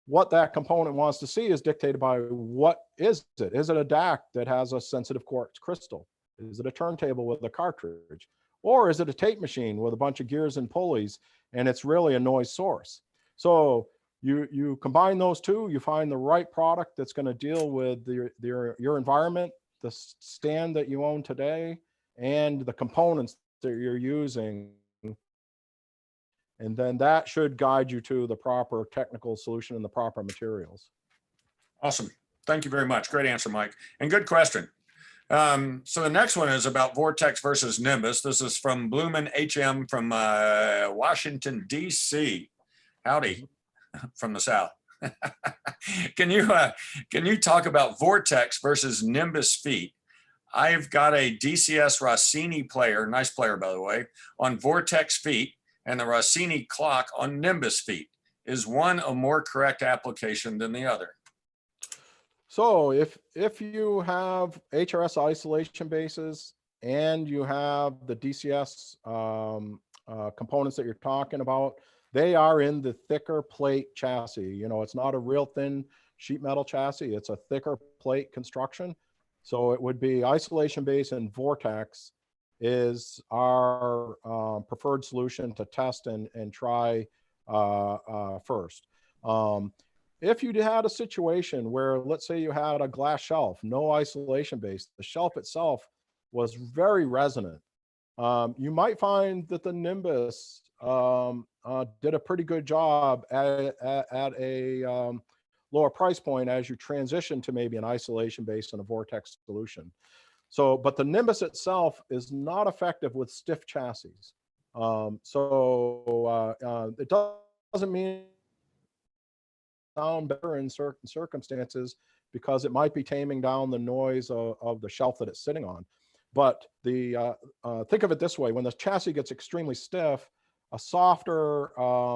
what that component wants to see is dictated by, what is it? Is it a DAC that has a sensitive quartz crystal? Is it a turntable with a cartridge? Or is it a tape machine with a bunch of gears and pulleys and it's really a noise source? So you combine those two, you find the right product that's going to deal with your environment, the stand that you own today, and the components that you're using. And then that should guide you to the proper technical solution and the proper materials. Awesome. Thank you very much. Great answer, Mike. And good question. So the next one is about Vortex versus Nimbus. This is from Blumen HM from Washington, D.C. Howdy from the South. Can you talk about vortex versus nimbus feet? I've got a DCS Rossini player, nice player by the way, on vortex feet, and the Rossini clock on nimbus feet. Is one a more correct application than the other? So if you have HRS isolation bases and you have the DCS components that you're talking about, they are in the thicker plate chassis. You know, it's not a real thin sheet metal chassis. It's a thicker plate construction. So it would be isolation base and vortex is our preferred solution to test and try first. If you had a situation where, let's say you had a glass shelf, no isolation base, the shelf itself was very resonant, you might find that the Nimbus did a pretty good job at a lower price point as you transition to maybe an isolation base and a vortex solution. So, but the Nimbus itself is not effective with stiff chassis. It doesn't mean sound better in certain circumstances because it might be taming down the noise of the shelf that it's sitting on. But the think of it this way: when the chassis gets extremely stiff, a softer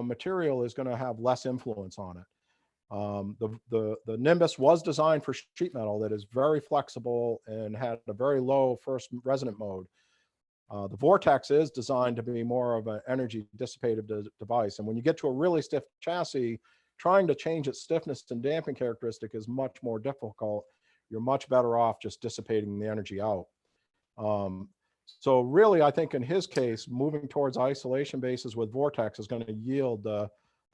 material is going to have less influence on it. The Nimbus was designed for sheet metal that is very flexible and had a very low first resonant mode. The Vortex is designed to be more of an energy dissipative device. And when you get to a really stiff chassis, trying to change its stiffness and damping characteristic is much more difficult. You're much better off just dissipating the energy out. So really, I think in his case, moving towards isolation bases with Vortex is going to yield the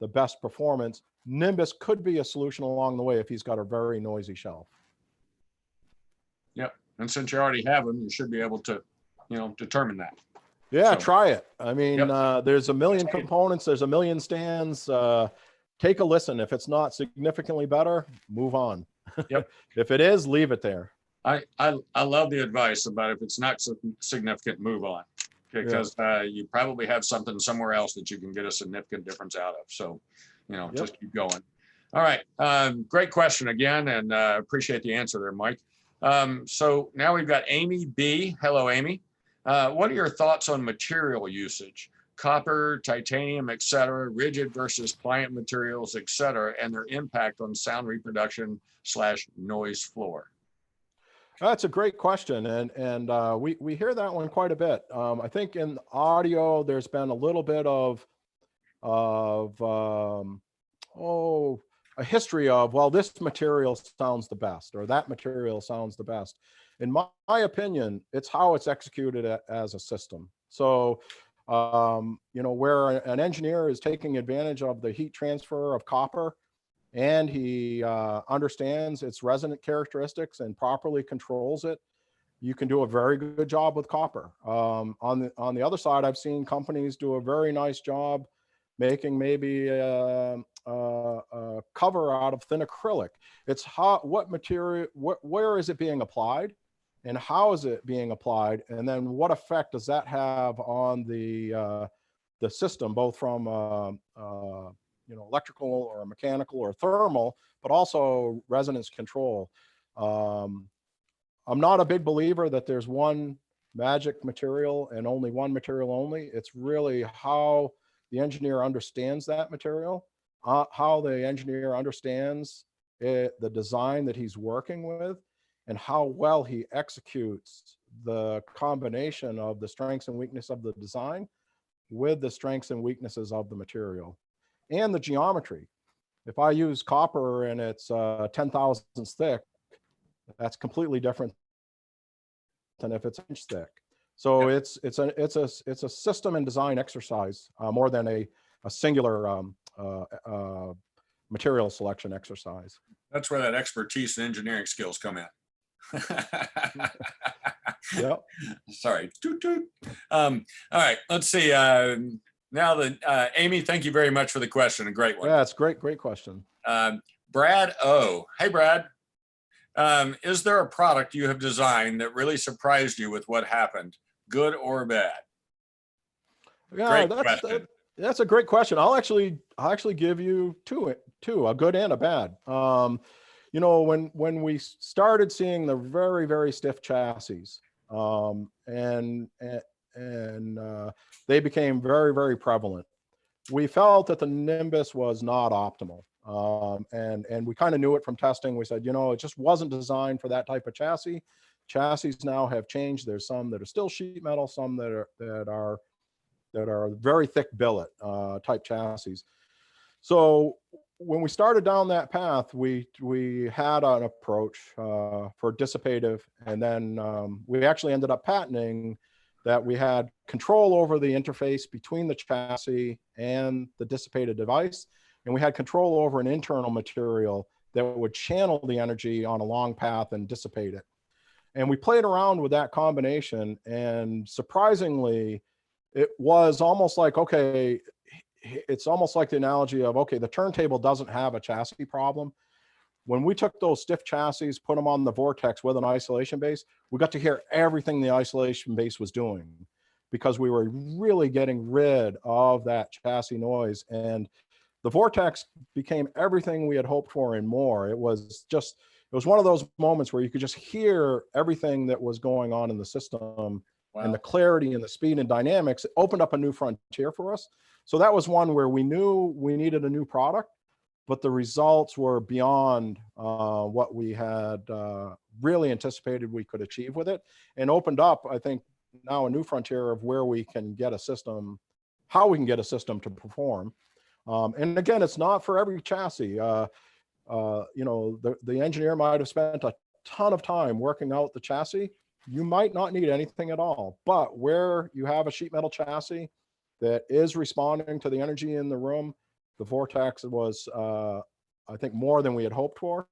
best performance. Nimbus could be a solution along the way if he's got a very noisy shelf. Yep. And since you already have them, you should be able to, determine that. Yeah, So, try it. I mean, yep. There's a million components. There's a million stands. Take a listen. If it's not significantly better, move on. Yep. If it is, leave it there. I love the advice about if it's not significant, move on, because you probably have something somewhere else that you can get a significant difference out of. So, just keep going. All right. Great question again, and appreciate the answer there, Mike. So now we've got Amy B. Hello, Amy. What are your thoughts on material usage? Copper, titanium, et cetera, rigid versus pliant materials, et cetera, and their impact on sound reproduction / noise floor? That's a great question, and we hear that one quite a bit. I think in audio, there's been a little bit of a history of, well, this material sounds the best, or that material sounds the best. In my opinion, it's how it's executed as a system. So, where an engineer is taking advantage of the heat transfer of copper, and he understands its resonant characteristics and properly controls it, you can do a very good job with copper. On the other side, I've seen companies do a very nice job making maybe a cover out of thin acrylic. It's what material, where is it being applied, and how is it being applied, and then what effect does that have on the system, both from electrical or mechanical or thermal, but also resonance control. I'm not a big believer that there's one magic material and only one material only. It's really how the engineer understands that material, how the engineer understands the design that he's working with, and how well he executes the combination of the strengths and weakness of the design with the strengths and weaknesses of the material and the geometry. If I use copper and it's 10 thousandths thick, that's completely different than if it's inch thick. So it's a system and design exercise more than a singular material selection exercise. That's where that expertise and engineering skills come in. Yep. Sorry. Toot, toot. All right. Let's see. Now that Amy, thank you very much for the question. A great one. Yeah, it's great question. Brad O. Hey, Brad. Is there a product you have designed that really surprised you with what happened, good or bad? Yeah, That's a great question. I'll actually give you two, a good and a bad. You know, when we started seeing the very stiff chassis, and they became very prevalent, we felt that the Nimbus was not optimal. And we kind of knew it from testing. We said, you know, it just wasn't designed for that type of chassis. Chassis now have changed. There's some that are still sheet metal, some that are very thick billet type chassis. So when we started down that path, we had an approach for dissipative, and then we actually ended up patenting that we had control over the interface between the chassis and the dissipated device, and we had control over an internal material that would channel the energy on a long path and dissipate it. And we played around with that combination, and surprisingly, it was almost like, okay, it's almost like the analogy of, okay, the turntable doesn't have a chassis problem. When we took those stiff chassis, put them on the Vortex with an isolation base, we got to hear everything the isolation base was doing, because we were really getting rid of that chassis noise. And the Vortex became everything we had hoped for and more. It was one of those moments where you could just hear everything that was going on in the system. Wow. And the clarity and the speed and dynamics. It opened up a new frontier for us. So that was one where we knew we needed a new product, but the results were beyond what we had really anticipated we could achieve with it, and opened up, I think, now a new frontier of where we can get a system, how we can get a system to perform. And again, it's not for every chassis. You know, the engineer might have spent a ton of time working out the chassis. You might not need anything at all, but where you have a sheet metal chassis that is responding to the energy in the room, the Vortex was, I think, more than we had hoped for.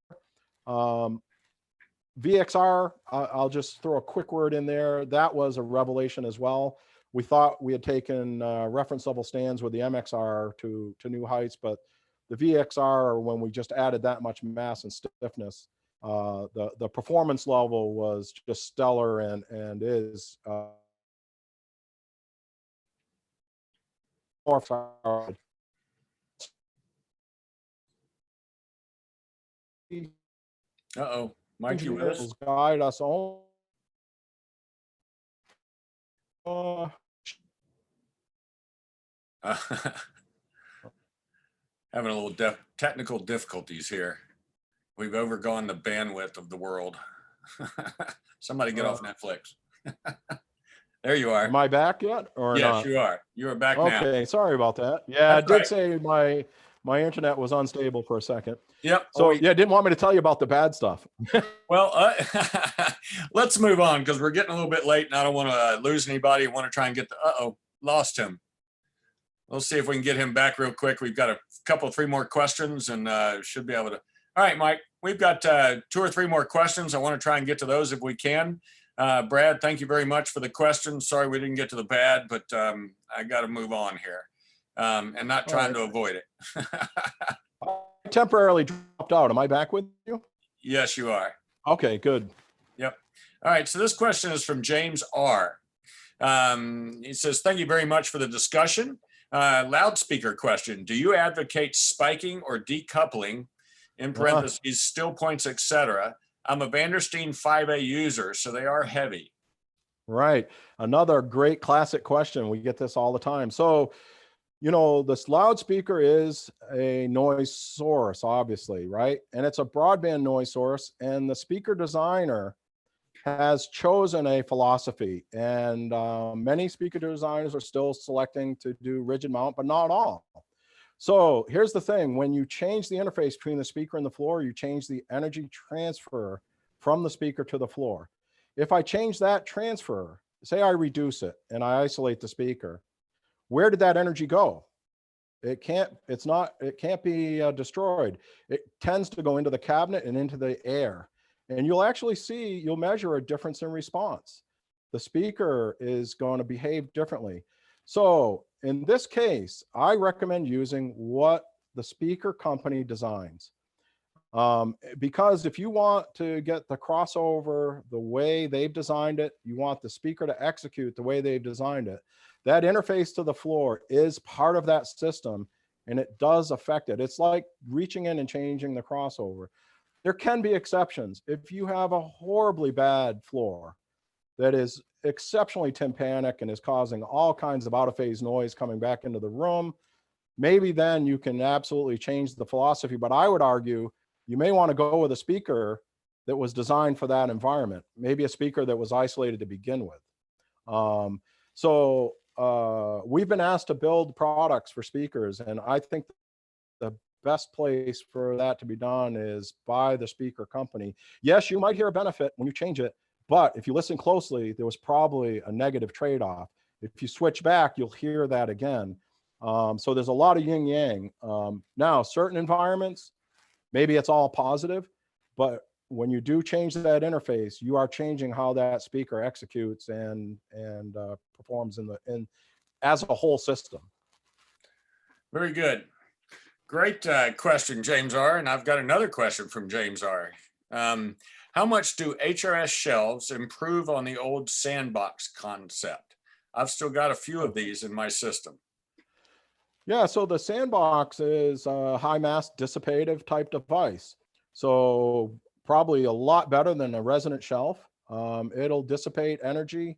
VXR, I'll just throw a quick word in there. That was a revelation as well. We thought we had taken reference level stands with the MXR to new heights, but the VXR, when we just added that much mass and stiffness, the performance level was just stellar, and is more. Uh-oh, Mike, you with us? Guide us all. Having a little technical difficulties here. We've overgone the bandwidth of the world. Somebody get off Netflix. There you are. Am I back yet, or yes, not? You are. You are back now. Okay, sorry about that. Yeah, That's I did right. say my internet was unstable for a second. Yep. So yeah, didn't want me to tell you about the bad stuff. Well, let's move on, because we're getting a little bit late, and I don't want to lose anybody. I want to try and get lost him. We'll see if we can get him back real quick. We've got a couple, 3 more questions, and should be able to. All right, Mike, we've got 2 or 3 more questions. I want to try and get to those if we can. Brad, thank you very much for the question. Sorry we didn't get to the bad, but I got to move on here, and not trying to avoid it. I temporarily dropped out. Am I back with you? Yes, you are. Okay, good. Yep. All right, so this question is from James R. He says, thank you very much for the discussion. Loudspeaker question. Do you advocate spiking or decoupling, in parentheses, still points, etc.? I'm a Vandersteen 5A user, so they are heavy. Right. Another great classic question. We get this all the time. So, you know, this loudspeaker is a noise source, obviously, right? And it's a broadband noise source, and the speaker designer has chosen a philosophy, and many speaker designers are still selecting to do rigid mount, but not all. So here's the thing: when you change the interface between the speaker and the floor, you change the energy transfer from the speaker to the floor. If I change that transfer, say I reduce it and I isolate the speaker, where did that energy go? It can't be destroyed. It tends to go into the cabinet and into the air. And you'll measure a difference in response. The speaker is going to behave differently. So in this case, I recommend using what the speaker company designs. Because if you want to get the crossover the way they've designed it, you want the speaker to execute the way they've designed it, that interface to the floor is part of that system, and it does affect it. It's like reaching in and changing the crossover. There can be exceptions. If you have a horribly bad floor that is exceptionally tympanic and is causing all kinds of out of phase noise coming back into the room, maybe then you can absolutely change the philosophy. But I would argue you may want to go with a speaker that was designed for that environment, maybe a speaker that was isolated to begin with. We've been asked to build products for speakers, and I think the best place for that to be done is by the speaker company. Yes, you might hear a benefit when you change it, but if you listen closely, there was probably a negative trade-off. If you switch back, you'll hear that again. So there's a lot of yin yang. Now, certain environments, maybe it's all positive, but when you do change that interface, you are changing how that speaker executes and performs as a whole system. Very good. Great question, James R. And I've got another question from James R. How much do HRS shelves improve on the old sandbox concept? I've still got a few of these in my system. Yeah, so the sandbox is a high mass dissipative type device. So probably a lot better than a resonant shelf. It'll dissipate energy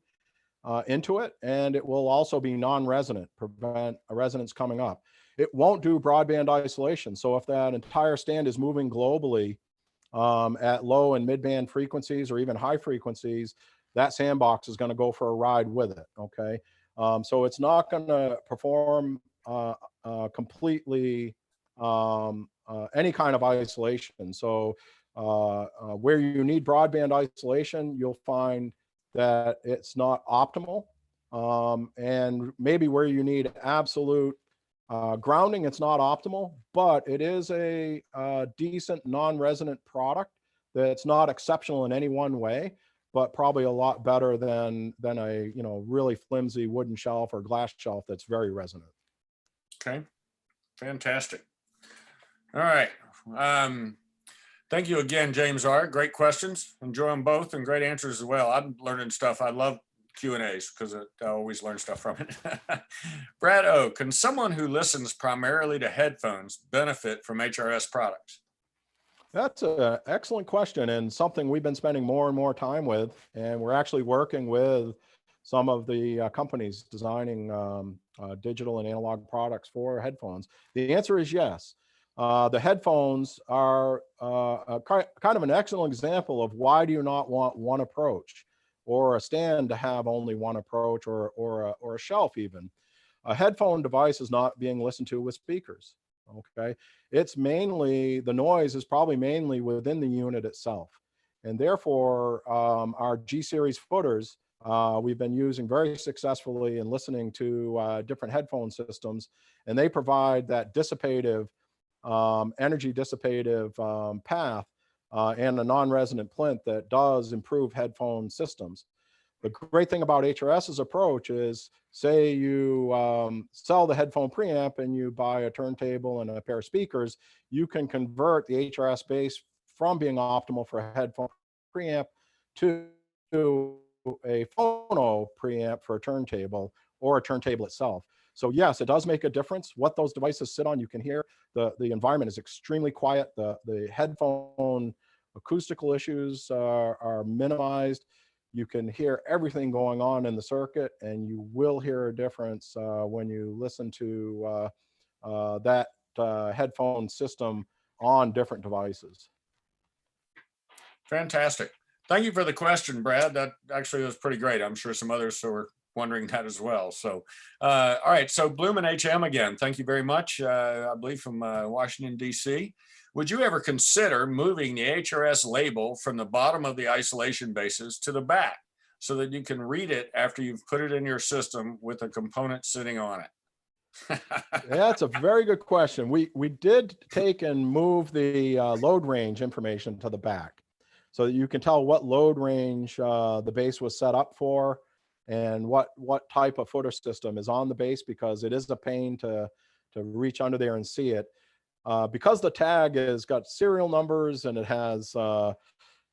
into it, and it will also be non-resonant, prevent a resonance coming up. It won't do broadband isolation. So if that entire stand is moving globally at low and mid-band frequencies or even high frequencies, that sandbox is going to go for a ride with it, okay? So it's not going to perform completely any kind of isolation. So where you need broadband isolation, you'll find that it's not optimal. And maybe where you need absolute grounding, it's not optimal, but it is a decent non-resonant product that's not exceptional in any one way, but probably a lot better than a really flimsy wooden shelf or glass shelf that's very resonant. Okay, fantastic. All right. Thank you again, James R. Great questions. Enjoy them both and great answers as well. I'm learning stuff. I love Q&As because I always learn stuff from it. Brad O, can someone who listens primarily to headphones benefit from HRS products? That's an excellent question and something we've been spending more and more time with. And we're actually working with some of the companies designing digital and analog products for headphones. The answer is yes. The headphones are kind of an excellent example of why do you not want one approach or a stand to have only one approach or a shelf even. A headphone device is not being listened to with speakers, okay? It's mainly, the noise is probably mainly within the unit itself. And therefore, our G-series footers, we've been using very successfully in listening to different headphone systems, and they provide that dissipative, energy dissipative path and a non-resonant plinth that does improve headphone systems. The great thing about HRS's approach is, say you sell the headphone preamp and you buy a turntable and a pair of speakers, you can convert the HRS base from being optimal for a headphone preamp to a phono preamp for a turntable or a turntable itself. So yes, it does make a difference what those devices sit on. You can hear the environment is extremely quiet. The headphone acoustical issues are minimized. You can hear everything going on in the circuit, and you will hear a difference when you listen to that headphone system on different devices. Fantastic. Thank you for the question, Brad. That actually was pretty great. I'm sure some others were wondering that as well. So, all right. So Bloom and HM again, thank you very much. I believe from Washington, DC. Would you ever consider moving the HRS label from the bottom of the isolation bases to the back so that you can read it after you've put it in your system with a component sitting on it? That's a very good question. We did take and move the load range information to the back so that you can tell what load range the base was set up for and what type of footer system is on the base, because it is a pain to reach under there and see it. Because the tag has got serial numbers and it has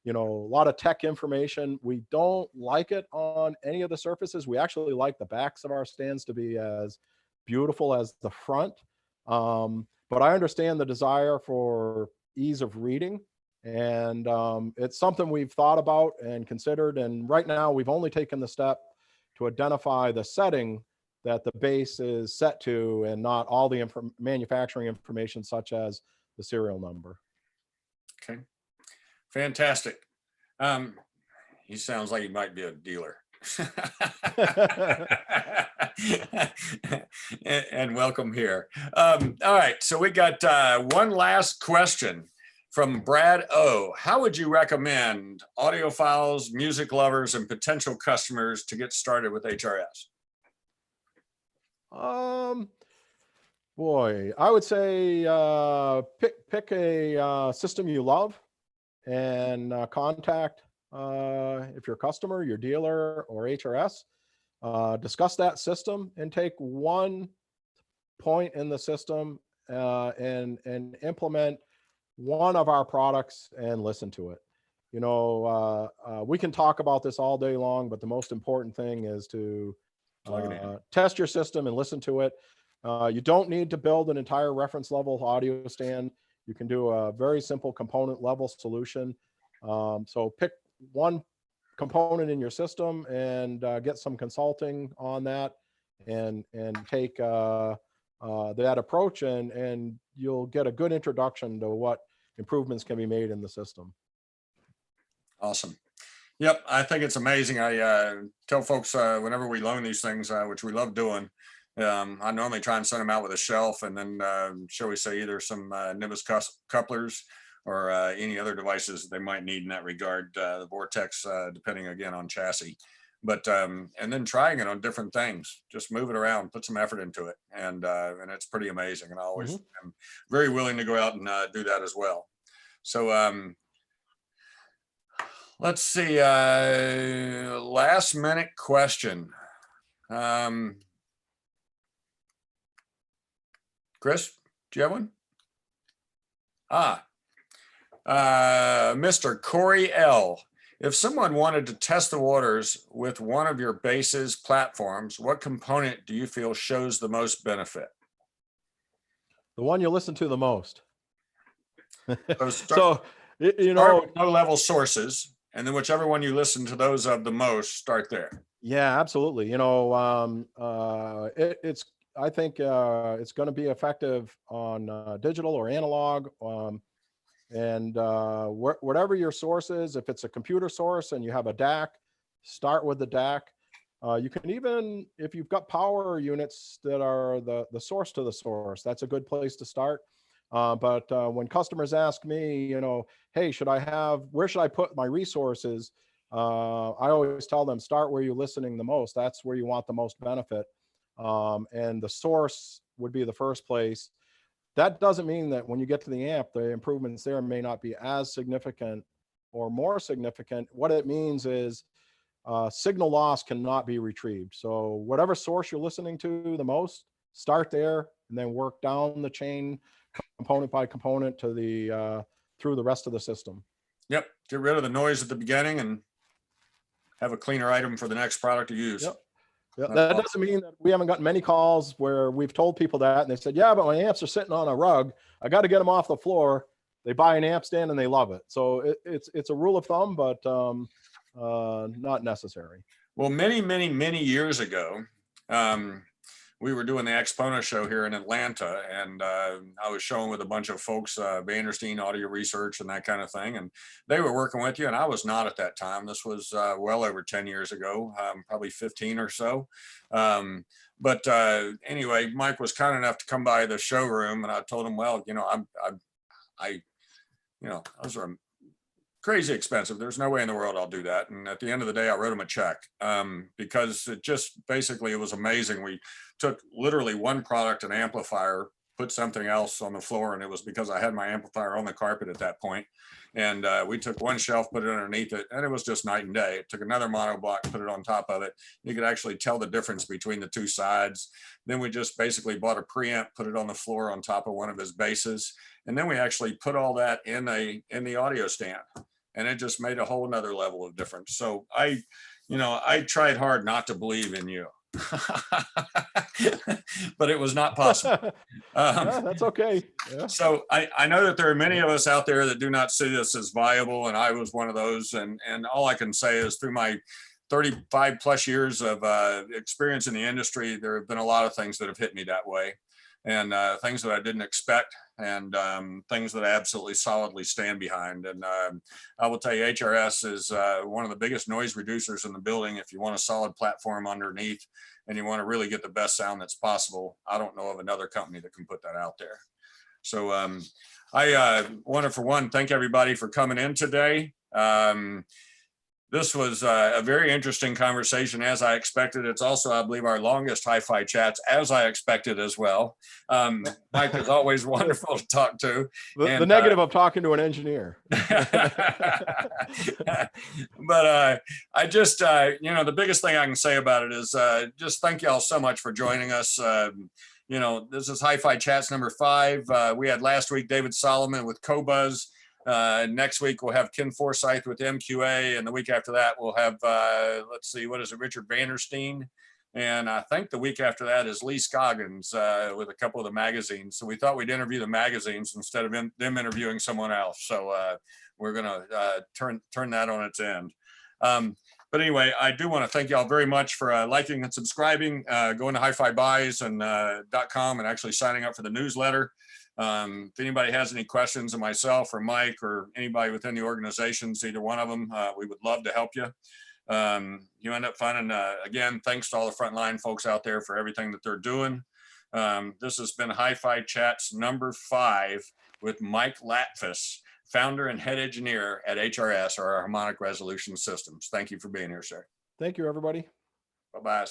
a lot of tech information. We don't like it on any of the surfaces. We actually like the backs of our stands to be as beautiful as the front. But I understand the desire for ease of reading, and it's something we've thought about and considered. And right now we've only taken the step to identify the setting that the base is set to, and not all the manufacturing information such as the serial number. Okay, fantastic. He sounds like he might be a dealer. And welcome here. All right, so we got one last question from Brad O. How would you recommend audiophiles, music lovers, and potential customers to get started with HRS? Boy, I would say pick a system you love, and contact if you're a customer, your dealer, or HRS. Discuss that system and take one point in the system and implement one of our products and listen to it. We can talk about this all day long, but the most important thing is to test your system and listen to it. You don't need to build an entire reference level audio stand. You can do a very simple component level solution. So pick one component in your system and get some consulting on that, and take that approach, and you'll get a good introduction to what improvements can be made in the system. Awesome. Yep, I think it's amazing. I tell folks whenever we loan these things, which we love doing, I normally try and send them out with a shelf, and then shall we say either some Nimbus couplers or any other devices they might need in that regard, the Vortex, depending again on chassis. But and then trying it on different things, just move it around, put some effort into it, and it's pretty amazing. And I always am very willing to go out and do that as well. So let's see, last minute question. Chris, do you have one? Mr. Corey L. If someone wanted to test the waters with one of your bases platforms, what component do you feel shows the most benefit? The one you listen to the most. So Start with low-level sources, and then whichever one you listen to those of the most, start there. Yeah, absolutely. I think it's going to be effective on digital or analog. And whatever your source is, if it's a computer source and you have a DAC, start with the DAC. You can even, if you've got power units that are the source to the source, that's a good place to start. But when customers ask me, hey, where should I put my resources? I always tell them, start where you're listening the most. That's where you want the most benefit. And the source would be the first place. That doesn't mean that when you get to the amp, the improvements there may not be as significant or more significant. What it means is signal loss cannot be retrieved. So whatever source you're listening to the most, start there and then work down the chain component by component to through the rest of the system. Yep, get rid of the noise at the beginning and have a cleaner item for the next product to use. Yep. Yeah, that doesn't mean that we haven't gotten many calls where we've told people that and they said, yeah, but my amps are sitting on a rug. I got to get them off the floor. They buy an amp stand and they love it. So it's a rule of thumb, but not necessary. Well, many years ago, we were doing the Exponent show here in Atlanta, and I was showing with a bunch of folks, Vandersteen Audio Research and that kind of thing, and they were working with you, and I was not at that time. This was well over 10 years ago, probably 15 or so. But anyway, Mike was kind enough to come by the showroom, and I told him, well, those are crazy expensive. There's no way in the world I'll do that. And at the end of the day, I wrote him a check because it just basically, it was amazing. We took literally one product, an amplifier, put something else on the floor. And it was because I had my amplifier on the carpet at that point. And we took one shelf, put it underneath it, and it was just night and day. It took another monoblock, put it on top of it. You could actually tell the difference between the two sides. Then we just basically bought a preamp, put it on the floor on top of one of his bases. And then we actually put all that in the audio stand. and it just made a whole nother level of difference. So I tried hard not to believe in you. But it was not possible. Yeah, that's okay. Yeah. So I know that there are many of us out there that do not see this as viable, and I was one of those. And all I can say is through my 35 plus years of experience in the industry, there have been a lot of things that have hit me that way, and things that I didn't expect, and things that I absolutely solidly stand behind. And I will tell you, HRS is one of the biggest noise reducers in the building. If you want a solid platform underneath and you want to really get the best sound that's possible, I don't know of another company that can put that out there. So I want to, for one, thank everybody for coming in today. This was a very interesting conversation, as I expected. It's also, I believe, our longest HiFi chats, as I expected as well. Mike is always wonderful to talk to. The negative of talking to an engineer. But I just, the biggest thing I can say about it is just thank you all so much for joining us. This is HiFi Chats number 5. We had last week David Solomon with Cobuzz. Next week we'll have Ken Forsyth with MQA, and the week after that we'll have Richard Vanderstein, and I think the week after that is Lee Scoggins with a couple of the magazines. So we thought we'd interview the magazines instead of them interviewing someone else. So we're gonna turn that on its end. But anyway, I do want to thank y'all very much for liking and subscribing, going to HiFiBuys and .com and actually signing up for the newsletter. If anybody has any questions of myself or Mike or anybody within the organizations, either one of them, we would love to help you. You end up finding, again, thanks to all the frontline folks out there for everything that they're doing. This has been HiFi Chats number 5 with Mike Latvis, founder and head engineer at HRS, or our Harmonic Resolution Systems. Thank you for being here, sir. Thank you, everybody. Bye-bye.